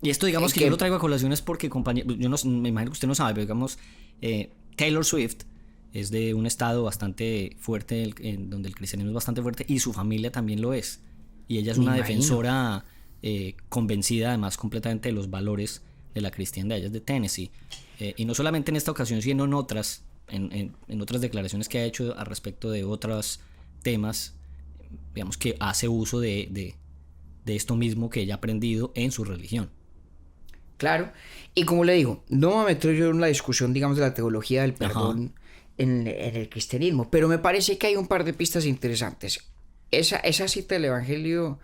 Speaker 2: Y esto, digamos, que yo lo traigo a colación es porque, compañero, yo no, me imagino que usted no sabe, pero digamos, Taylor Swift es de un estado bastante fuerte, donde el cristianismo es bastante fuerte, y su familia también lo es. Y ella es una defensora convencida, además, completamente de los valores de la cristiandad. Ella es de Tennessee. Y no solamente en esta ocasión, sino en otras declaraciones que ha hecho al respecto de otros temas, digamos, que hace uso de esto mismo que ella ha aprendido en su religión.
Speaker 1: Claro, y como le digo, no me meto yo en la discusión, digamos, de la teología del perdón en el cristianismo, pero me parece que hay un par de pistas interesantes. Esa cita del Evangelio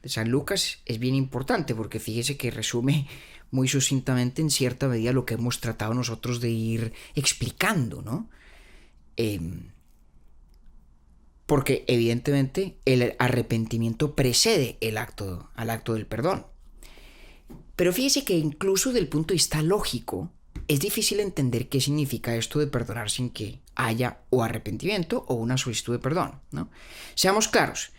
Speaker 1: de San Lucas es bien importante porque fíjese que resume muy sucintamente en cierta medida lo que hemos tratado nosotros de ir explicando, ¿no? Porque evidentemente el arrepentimiento precede al acto del perdón. Pero fíjese que incluso del punto de vista lógico es difícil entender qué significa esto de perdonar sin que haya o arrepentimiento o una solicitud de perdón, ¿no? Seamos claros,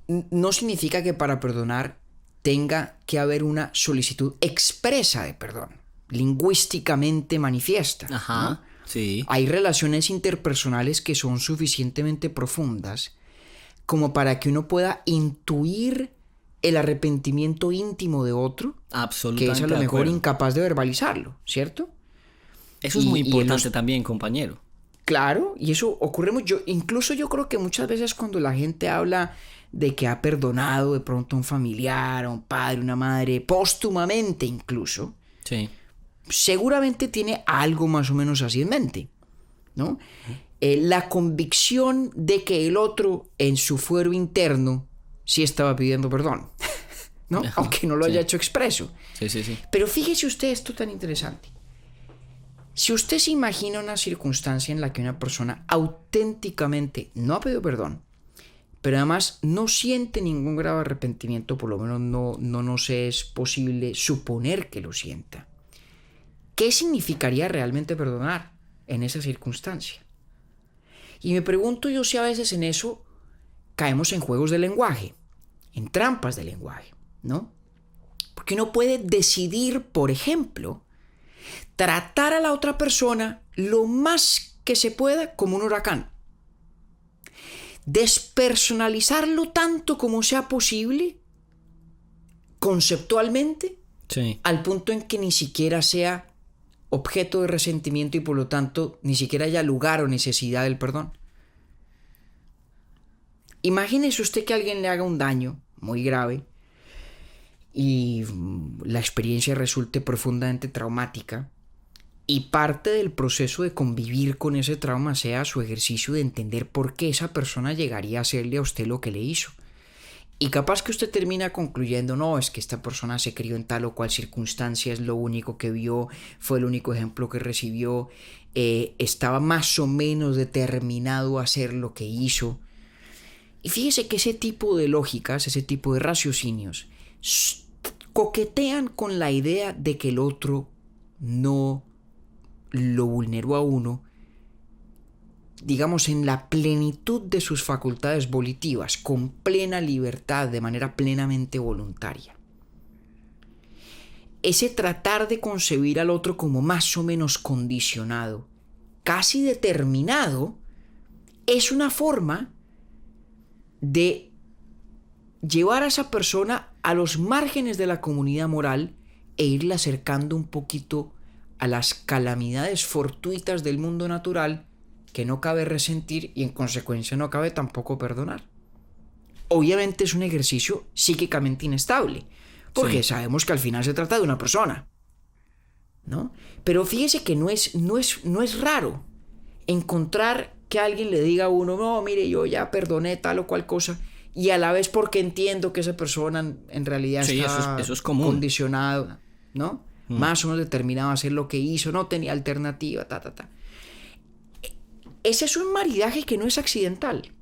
Speaker 1: no significa que para perdonar tenga que haber una solicitud expresa de perdón, lingüísticamente manifiesta, ¿no?
Speaker 2: Sí.
Speaker 1: Hay relaciones interpersonales que son suficientemente profundas como para que uno pueda intuir el arrepentimiento íntimo de otro,
Speaker 2: absolutamente,
Speaker 1: que es a lo mejor incapaz de verbalizarlo, ¿cierto?
Speaker 2: Eso es muy importante también, compañero.
Speaker 1: Claro, y eso ocurre mucho. Incluso yo creo que muchas veces cuando la gente habla de que ha perdonado de pronto a un familiar, a un padre, una madre, póstumamente incluso,
Speaker 2: sí,
Speaker 1: seguramente tiene algo más o menos así en mente, ¿no? La convicción de que el otro en su fuero interno sí estaba pidiendo perdón, ¿no? Aunque no lo haya hecho expreso.
Speaker 2: Sí.
Speaker 1: Pero fíjese usted esto tan interesante. Si usted se imagina una circunstancia en la que una persona auténticamente no ha pedido perdón, pero además no siente ningún grave arrepentimiento, por lo menos no nos es posible suponer que lo sienta, ¿qué significaría realmente perdonar en esa circunstancia? Y me pregunto yo si a veces en eso caemos en juegos de lenguaje, en trampas de lenguaje, ¿no? Porque uno puede decidir, por ejemplo, tratar a la otra persona lo más que se pueda como un huracán. Despersonalizarlo tanto como sea posible, conceptualmente, al punto en que ni siquiera sea objeto de resentimiento y por lo tanto ni siquiera haya lugar o necesidad del perdón. Imagínese usted que alguien le haga un daño muy grave y la experiencia resulte profundamente traumática y parte del proceso de convivir con ese trauma sea su ejercicio de entender por qué esa persona llegaría a hacerle a usted lo que le hizo. Y capaz que usted termina concluyendo, no, es que esta persona se crió en tal o cual circunstancia, es lo único que vio, fue el único ejemplo que recibió, estaba más o menos determinado a hacer lo que hizo. Y fíjese que ese tipo de lógicas, ese tipo de raciocinios, coquetean con la idea de que el otro no lo vulneró a uno, digamos, en la plenitud de sus facultades volitivas, con plena libertad, de manera plenamente voluntaria. Ese tratar de concebir al otro como más o menos condicionado, casi determinado, es una forma de llevar a esa persona a los márgenes de la comunidad moral e irla acercando un poquito a las calamidades fortuitas del mundo natural que no cabe resentir y en consecuencia no cabe tampoco perdonar. Obviamente es un ejercicio psíquicamente inestable, porque sabemos que al final se trata de una persona, ¿no? Pero fíjese que no es raro encontrar que alguien le diga a uno, no, mire, yo ya perdoné tal o cual cosa, y a la vez porque entiendo que esa persona en realidad
Speaker 2: Sí,
Speaker 1: está
Speaker 2: eso es común.
Speaker 1: condicionado, ¿no? Más o menos determinado a hacer lo que hizo, no tenía alternativa, Ese es un maridaje que no es accidental.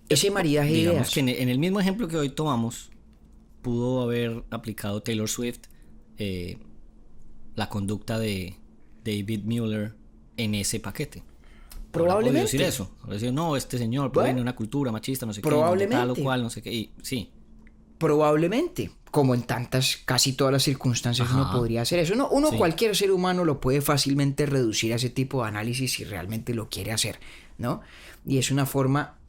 Speaker 1: Ese maridaje de
Speaker 2: Digamos
Speaker 1: ideas.
Speaker 2: que en el mismo ejemplo que hoy tomamos, pudo haber aplicado Taylor Swift la conducta de David Mueller en ese paquete.
Speaker 1: Probablemente.
Speaker 2: Decir eso. Decir, no, este señor proviene de una cultura machista, no sé qué,
Speaker 1: probablemente.
Speaker 2: tal o cual, no sé qué. Y, sí.
Speaker 1: Probablemente, como en casi todas las circunstancias uno podría hacer eso. Uno
Speaker 2: Sí.
Speaker 1: cualquier ser humano lo puede fácilmente reducir a ese tipo de análisis si realmente lo quiere hacer, ¿no? Y es una forma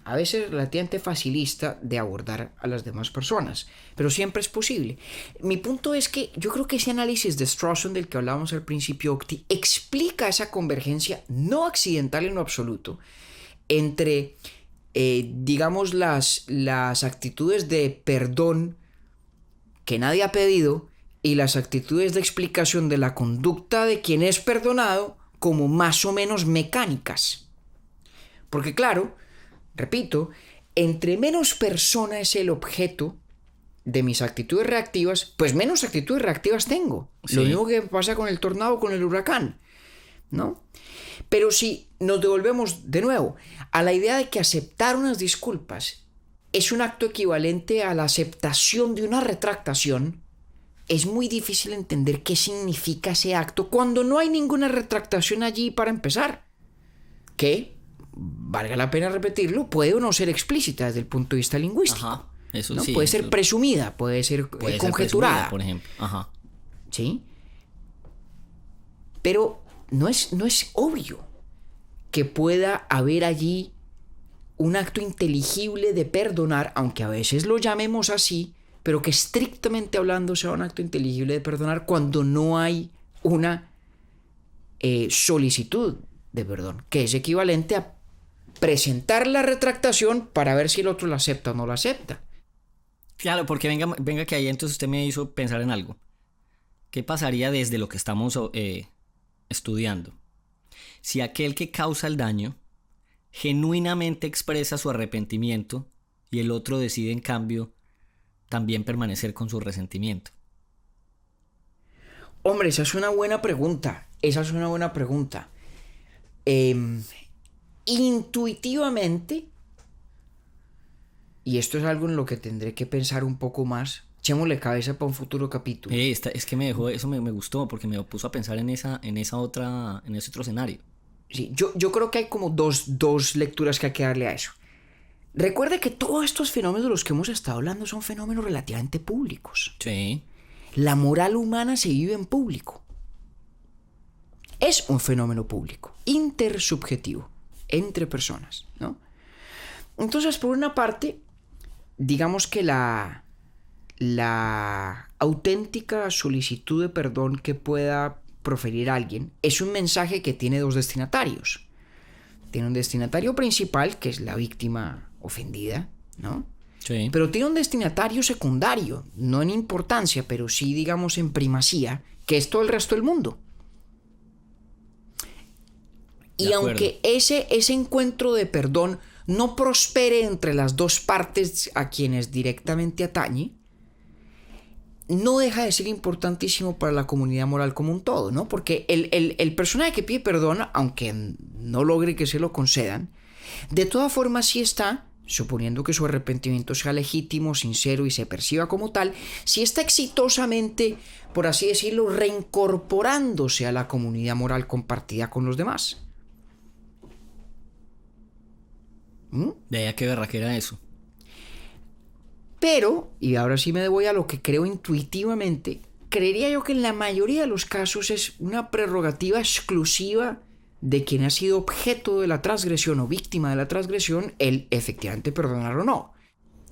Speaker 1: a veces relativamente facilista de abordar a las demás personas, pero siempre es posible. Mi punto es que yo creo que ese análisis de Strawson del que hablábamos al principio, Octi, explica esa convergencia no accidental en lo absoluto entre digamos las actitudes de perdón que nadie ha pedido y las actitudes de explicación de la conducta de quien es perdonado como más o menos mecánicas. Porque claro, repito, entre menos persona es el objeto de mis actitudes reactivas, pues menos actitudes reactivas tengo.
Speaker 2: Sí.
Speaker 1: Lo mismo que pasa con el tornado, con el huracán, ¿no? Pero si nos devolvemos de nuevo a la idea de que aceptar unas disculpas es un acto equivalente a la aceptación de una retractación, es muy difícil entender qué significa ese acto cuando no hay ninguna retractación allí para empezar. Que, valga la pena repetirlo, puede o no ser explícita desde el punto de vista lingüístico.
Speaker 2: Ajá. Eso
Speaker 1: ¿no?
Speaker 2: sí.
Speaker 1: Puede ser presumida, puede ser
Speaker 2: puede ser
Speaker 1: conjeturada.
Speaker 2: presumida, por ejemplo. Ajá.
Speaker 1: ¿Sí? Pero no es obvio que pueda haber allí un acto inteligible de perdonar, aunque a veces lo llamemos así, pero que estrictamente hablando sea un acto inteligible de perdonar cuando no hay una solicitud de perdón, que es equivalente a presentar la retractación para ver si el otro la acepta o no la acepta.
Speaker 2: Claro, porque venga que ahí entonces usted me hizo pensar en algo. ¿Qué pasaría desde lo que estamos estudiando? Si aquel que causa el daño genuinamente expresa su arrepentimiento y el otro decide en cambio también permanecer con su resentimiento.
Speaker 1: Hombre, esa es una buena pregunta. Intuitivamente, y esto es algo en lo que tendré que pensar un poco más, echémosle cabeza para un futuro capítulo.
Speaker 2: Es que me dejó, eso me gustó porque me puso a pensar en ese otro escenario.
Speaker 1: Sí, yo creo que hay como dos lecturas que hay que darle a eso. Recuerde que todos estos fenómenos de los que hemos estado hablando son fenómenos relativamente públicos.
Speaker 2: Sí.
Speaker 1: La moral humana se vive en público. Es un fenómeno público, intersubjetivo, entre personas, ¿no? Entonces, por una parte, digamos que la auténtica solicitud de perdón que pueda proferir alguien es un mensaje que tiene dos destinatarios. Tiene un destinatario principal, que es la víctima ofendida, ¿no?
Speaker 2: Sí.
Speaker 1: Pero tiene un destinatario secundario, no en importancia, pero sí, digamos, en primacía, que es todo el resto del mundo. Y aunque ese encuentro de perdón no prospere entre las dos partes a quienes directamente atañe, no deja de ser importantísimo para la comunidad moral como un todo, ¿no? Porque el personaje que pide perdón, aunque no logre que se lo concedan, de todas formas sí está, suponiendo que su arrepentimiento sea legítimo, sincero y se perciba como tal, sí está exitosamente, por así decirlo, reincorporándose a la comunidad moral compartida con los demás.
Speaker 2: De ahí a qué berraquera eso.
Speaker 1: Pero, y ahora sí me voy a lo que creo intuitivamente, creería yo que en la mayoría de los casos es una prerrogativa exclusiva de quien ha sido objeto de la transgresión o víctima de la transgresión el efectivamente perdonar o no.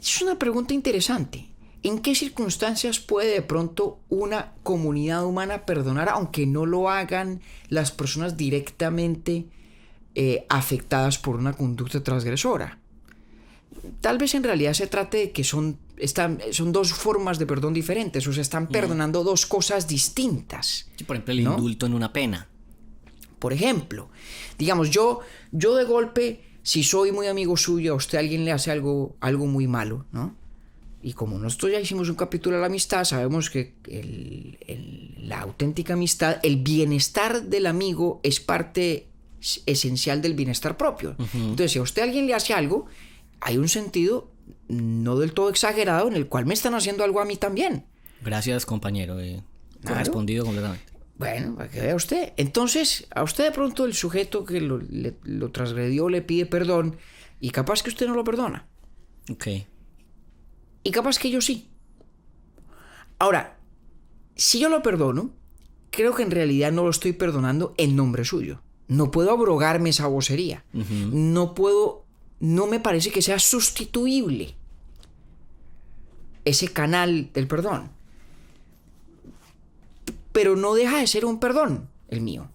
Speaker 1: Es una pregunta interesante. ¿En qué circunstancias puede de pronto una comunidad humana perdonar aunque no lo hagan las personas directamente afectadas por una conducta transgresora? Tal vez en realidad se trate de que son dos formas de perdón diferentes, o sea, están perdonando dos cosas distintas.
Speaker 2: Sí, por ejemplo, el indulto en una pena.
Speaker 1: Por ejemplo, digamos, yo de golpe si soy muy amigo suyo, a usted alguien le hace algo muy malo, ¿no? Y como nosotros ya hicimos un capítulo de la amistad, sabemos que la auténtica amistad, el bienestar del amigo es parte esencial del bienestar propio. Entonces, si a usted alguien le hace algo, hay un sentido no del todo exagerado en el cual me están haciendo algo a mí también.
Speaker 2: Gracias, compañero.
Speaker 1: Claro.
Speaker 2: Correspondido completamente.
Speaker 1: Bueno, para que vea usted. Entonces, a usted de pronto el sujeto que lo transgredió le pide perdón y capaz que usted no lo perdona.
Speaker 2: Ok.
Speaker 1: Y capaz que yo sí. Ahora, si yo lo perdono, creo que en realidad no lo estoy perdonando en nombre suyo. No puedo abrogarme esa vocería. No me parece que sea sustituible ese canal del perdón. Pero no deja de ser un perdón el mío.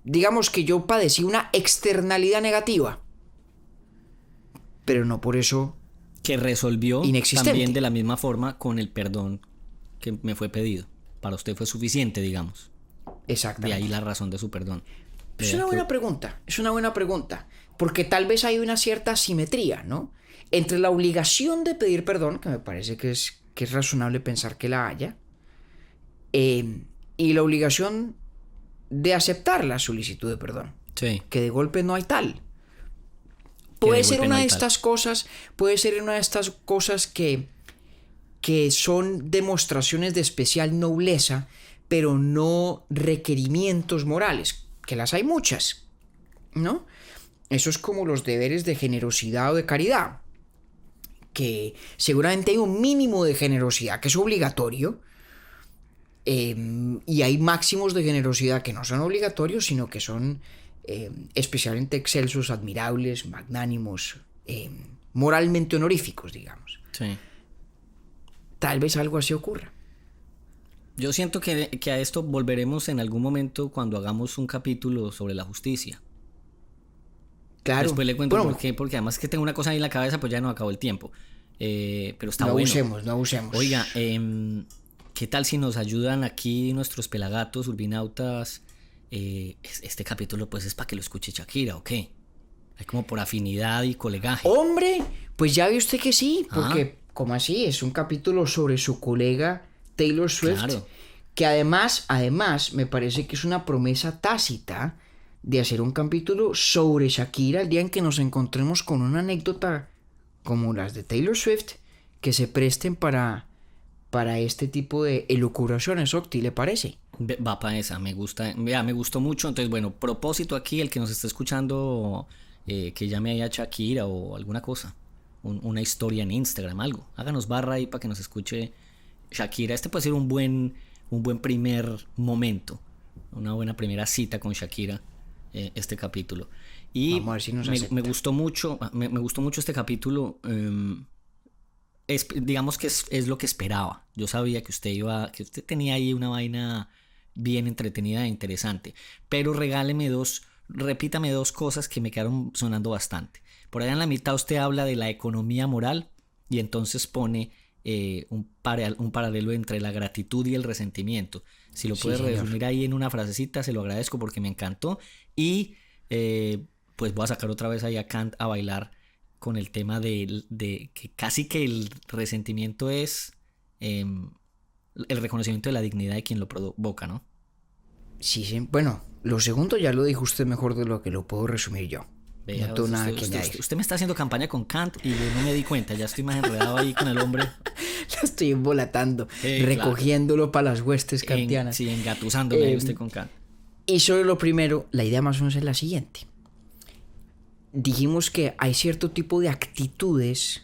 Speaker 1: Digamos que yo padecí una externalidad negativa, pero no por eso
Speaker 2: Que resolvió
Speaker 1: inexistente.
Speaker 2: también de la misma forma con el perdón que me fue pedido. Para usted fue suficiente, digamos. De
Speaker 1: exactamente.
Speaker 2: ahí la razón de su perdón.
Speaker 1: Es una buena pregunta, porque tal vez hay una cierta asimetría, ¿no? Entre la obligación de pedir perdón, que me parece que es razonable pensar que la haya, y la obligación de aceptar la solicitud de perdón,
Speaker 2: Sí.
Speaker 1: que de golpe no hay tal.
Speaker 2: Que
Speaker 1: Puede
Speaker 2: de
Speaker 1: ser
Speaker 2: golpe
Speaker 1: una
Speaker 2: no hay
Speaker 1: de
Speaker 2: tal.
Speaker 1: estas cosas, que son demostraciones de especial nobleza, pero no requerimientos morales, que las hay muchas, ¿no? Eso es como los deberes de generosidad o de caridad, que seguramente hay un mínimo de generosidad que es obligatorio, y hay máximos de generosidad que no son obligatorios, sino que son especialmente excelsos, admirables, magnánimos, moralmente honoríficos, digamos.
Speaker 2: Sí.
Speaker 1: Tal vez algo así ocurra.
Speaker 2: Yo siento que a esto volveremos en algún momento cuando hagamos un capítulo sobre la justicia.
Speaker 1: Claro.
Speaker 2: Después le cuento
Speaker 1: Bueno,
Speaker 2: por qué, porque además que tengo una cosa ahí en la cabeza, pues ya no acabó el tiempo. Pero está
Speaker 1: no
Speaker 2: bueno.
Speaker 1: abusemos.
Speaker 2: Oiga, ¿qué tal si nos ayudan aquí nuestros pelagatos, urbinautas? Este capítulo pues es para que lo escuche Shakira, ¿o qué? Es como por afinidad y colegaje.
Speaker 1: Hombre, pues ya ve usted que sí, porque, ¿cómo así? Es un capítulo sobre su colega Taylor Swift,
Speaker 2: Claro.
Speaker 1: que además, me parece que es una promesa tácita de hacer un capítulo sobre Shakira el día en que nos encontremos con una anécdota como las de Taylor Swift, que se presten para este tipo de elucubraciones, Octi, ¿le parece?
Speaker 2: Va para esa, me gusta, vea, me gustó mucho. Entonces, bueno, propósito aquí, el que nos está escuchando, que llame ahí a Shakira o alguna cosa, una historia en Instagram, algo. Háganos barra ahí para que nos escuche Shakira. Este puede ser un buen primer momento, una buena primera cita con Shakira, este capítulo. Y
Speaker 1: Vamos a ver si nos
Speaker 2: me
Speaker 1: acepta.
Speaker 2: gustó mucho, me gustó mucho este capítulo. Digamos que es lo que esperaba. Yo sabía que usted tenía ahí una vaina bien entretenida e interesante. Pero repítame dos cosas que me quedaron sonando bastante. Por allá en la mitad usted habla de la economía moral y entonces pone un paralelo entre la gratitud y el resentimiento. Si lo
Speaker 1: Sí,
Speaker 2: puede
Speaker 1: señor.
Speaker 2: resumir ahí en una frasecita, se lo agradezco porque me encantó. Y pues voy a sacar otra vez ahí a Kant a bailar con el tema de que casi que el resentimiento es el reconocimiento de la dignidad de quien lo provoca, ¿no?
Speaker 1: Sí, bueno, lo segundo ya lo dijo usted mejor de lo que lo puedo resumir yo.
Speaker 2: Vea,
Speaker 1: No tengo nada que añadir.
Speaker 2: usted me está haciendo campaña con Kant y yo no me di cuenta, ya estoy más enredado ahí con el hombre.
Speaker 1: Lo estoy embolatando,
Speaker 2: Claro.
Speaker 1: recogiéndolo para las huestes kantianas.
Speaker 2: Sí, engatusándome ahí usted con Kant.
Speaker 1: Y sobre lo primero, la idea más o menos es la siguiente. Dijimos que hay cierto tipo de actitudes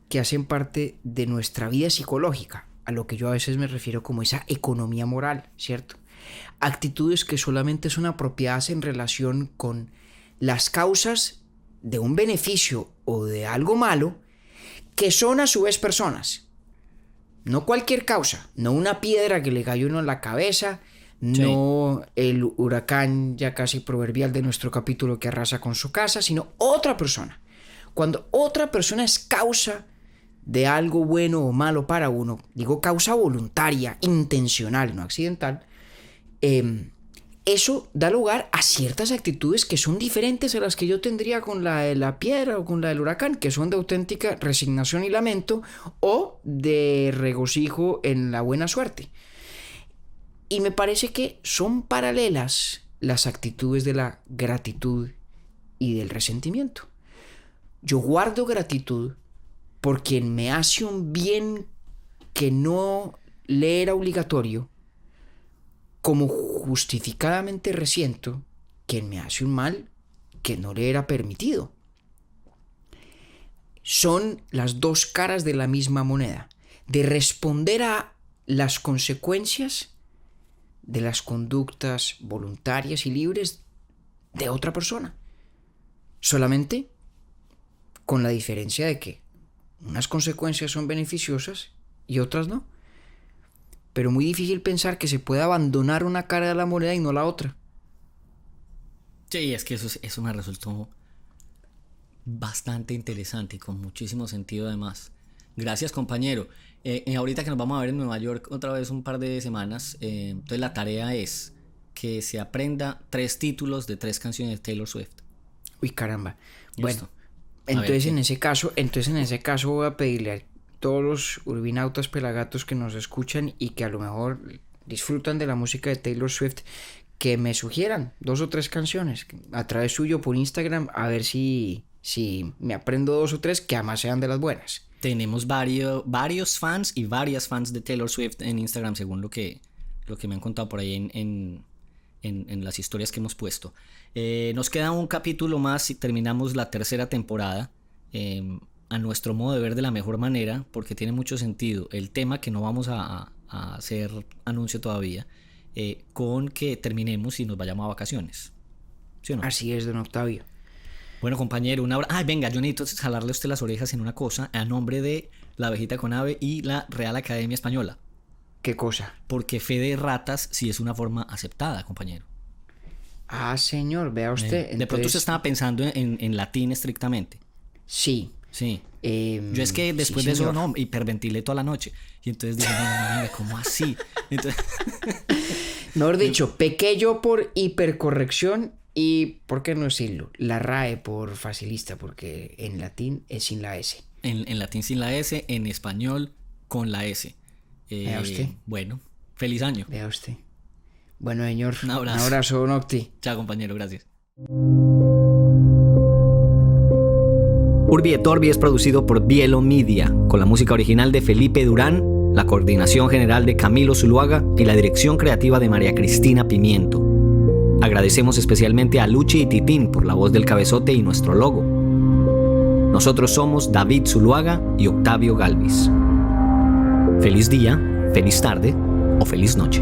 Speaker 1: que hacen parte de nuestra vida psicológica, a lo que yo a veces me refiero como esa economía moral, ¿cierto? Actitudes que solamente son apropiadas en relación con las causas de un beneficio o de algo malo, que son a su vez personas. No cualquier causa, no una piedra que le cayó uno en la cabeza,
Speaker 2: Sí.
Speaker 1: no el huracán ya casi proverbial de nuestro capítulo que arrasa con su casa, sino otra persona. Cuando otra persona es causa de algo bueno o malo para uno, digo causa voluntaria, intencional, no accidental, eso da lugar a ciertas actitudes que son diferentes a las que yo tendría con la de la piedra o con la del huracán, que son de auténtica resignación y lamento o de regocijo en la buena suerte. Y me parece que son paralelas las actitudes de la gratitud y del resentimiento. Yo guardo gratitud por quien me hace un bien que no le era obligatorio, como justificadamente resiento quien me hace un mal que no le era permitido. Son las dos caras de la misma moneda, de responder a las consecuencias de las conductas voluntarias y libres de otra persona. Solamente con la diferencia de que unas consecuencias son beneficiosas y otras no. Pero muy difícil pensar que se pueda abandonar una cara de la moneda y no la otra.
Speaker 2: Sí, es que eso me resultó bastante interesante y con muchísimo sentido además. Gracias, compañero. Ahorita que nos vamos a ver en Nueva York otra vez un par de semanas, entonces la tarea es que se aprenda 3 títulos de 3 canciones de Taylor Swift.
Speaker 1: Uy, caramba.
Speaker 2: Listo.
Speaker 1: Bueno, entonces en ese caso voy a pedirle a todos los urbinautas pelagatos que nos escuchan y que a lo mejor disfrutan de la música de Taylor Swift, que me sugieran 2 o 3 canciones a través suyo por Instagram, a ver si me aprendo 2 o 3 que además sean de las buenas.
Speaker 2: Tenemos varios fans y varias fans de Taylor Swift en Instagram, según lo que me han contado por ahí en las historias que hemos puesto. Nos queda un capítulo más y terminamos la 3ª temporada, a nuestro modo de ver de la mejor manera, porque tiene mucho sentido el tema, que no vamos a hacer anuncio todavía, con que terminemos y nos vayamos a vacaciones, ¿sí o no?
Speaker 1: Así es, don Octavio.
Speaker 2: Bueno, compañero, una hora. Venga, yo necesito jalarle a usted las orejas en una cosa, a nombre de La Abejita con Ave y la Real Academia Española.
Speaker 1: ¿Qué cosa?
Speaker 2: Porque fe de ratas sí es una forma aceptada, compañero.
Speaker 1: Ah, señor, vea usted.
Speaker 2: De pronto usted estaba pensando en latín estrictamente.
Speaker 1: Sí.
Speaker 2: Sí. Yo es que después de eso no, hiperventilé toda la noche. Y entonces dije, no, ¿cómo así? Entonces...
Speaker 1: Mejor dicho, pequé yo por hipercorrección y, ¿por qué no decirlo? La RAE por facilista, porque en latín es sin la S.
Speaker 2: En latín sin la S, en español con la S.
Speaker 1: Vea usted.
Speaker 2: Bueno, feliz año.
Speaker 1: Vea usted. Bueno, señor.
Speaker 2: Un abrazo.
Speaker 1: Un abrazo, Nocti.
Speaker 2: Chao, compañero, gracias. Urbi et Orbi es producido por Bielo Media, con la música original de Felipe Durán, la coordinación general de Camilo Zuluaga y la dirección creativa de María Cristina Pimiento. Agradecemos especialmente a Luchi y Titín por la voz del cabezote y nuestro logo. Nosotros somos David Zuluaga y Octavio Galvis. Feliz día, feliz tarde o feliz noche.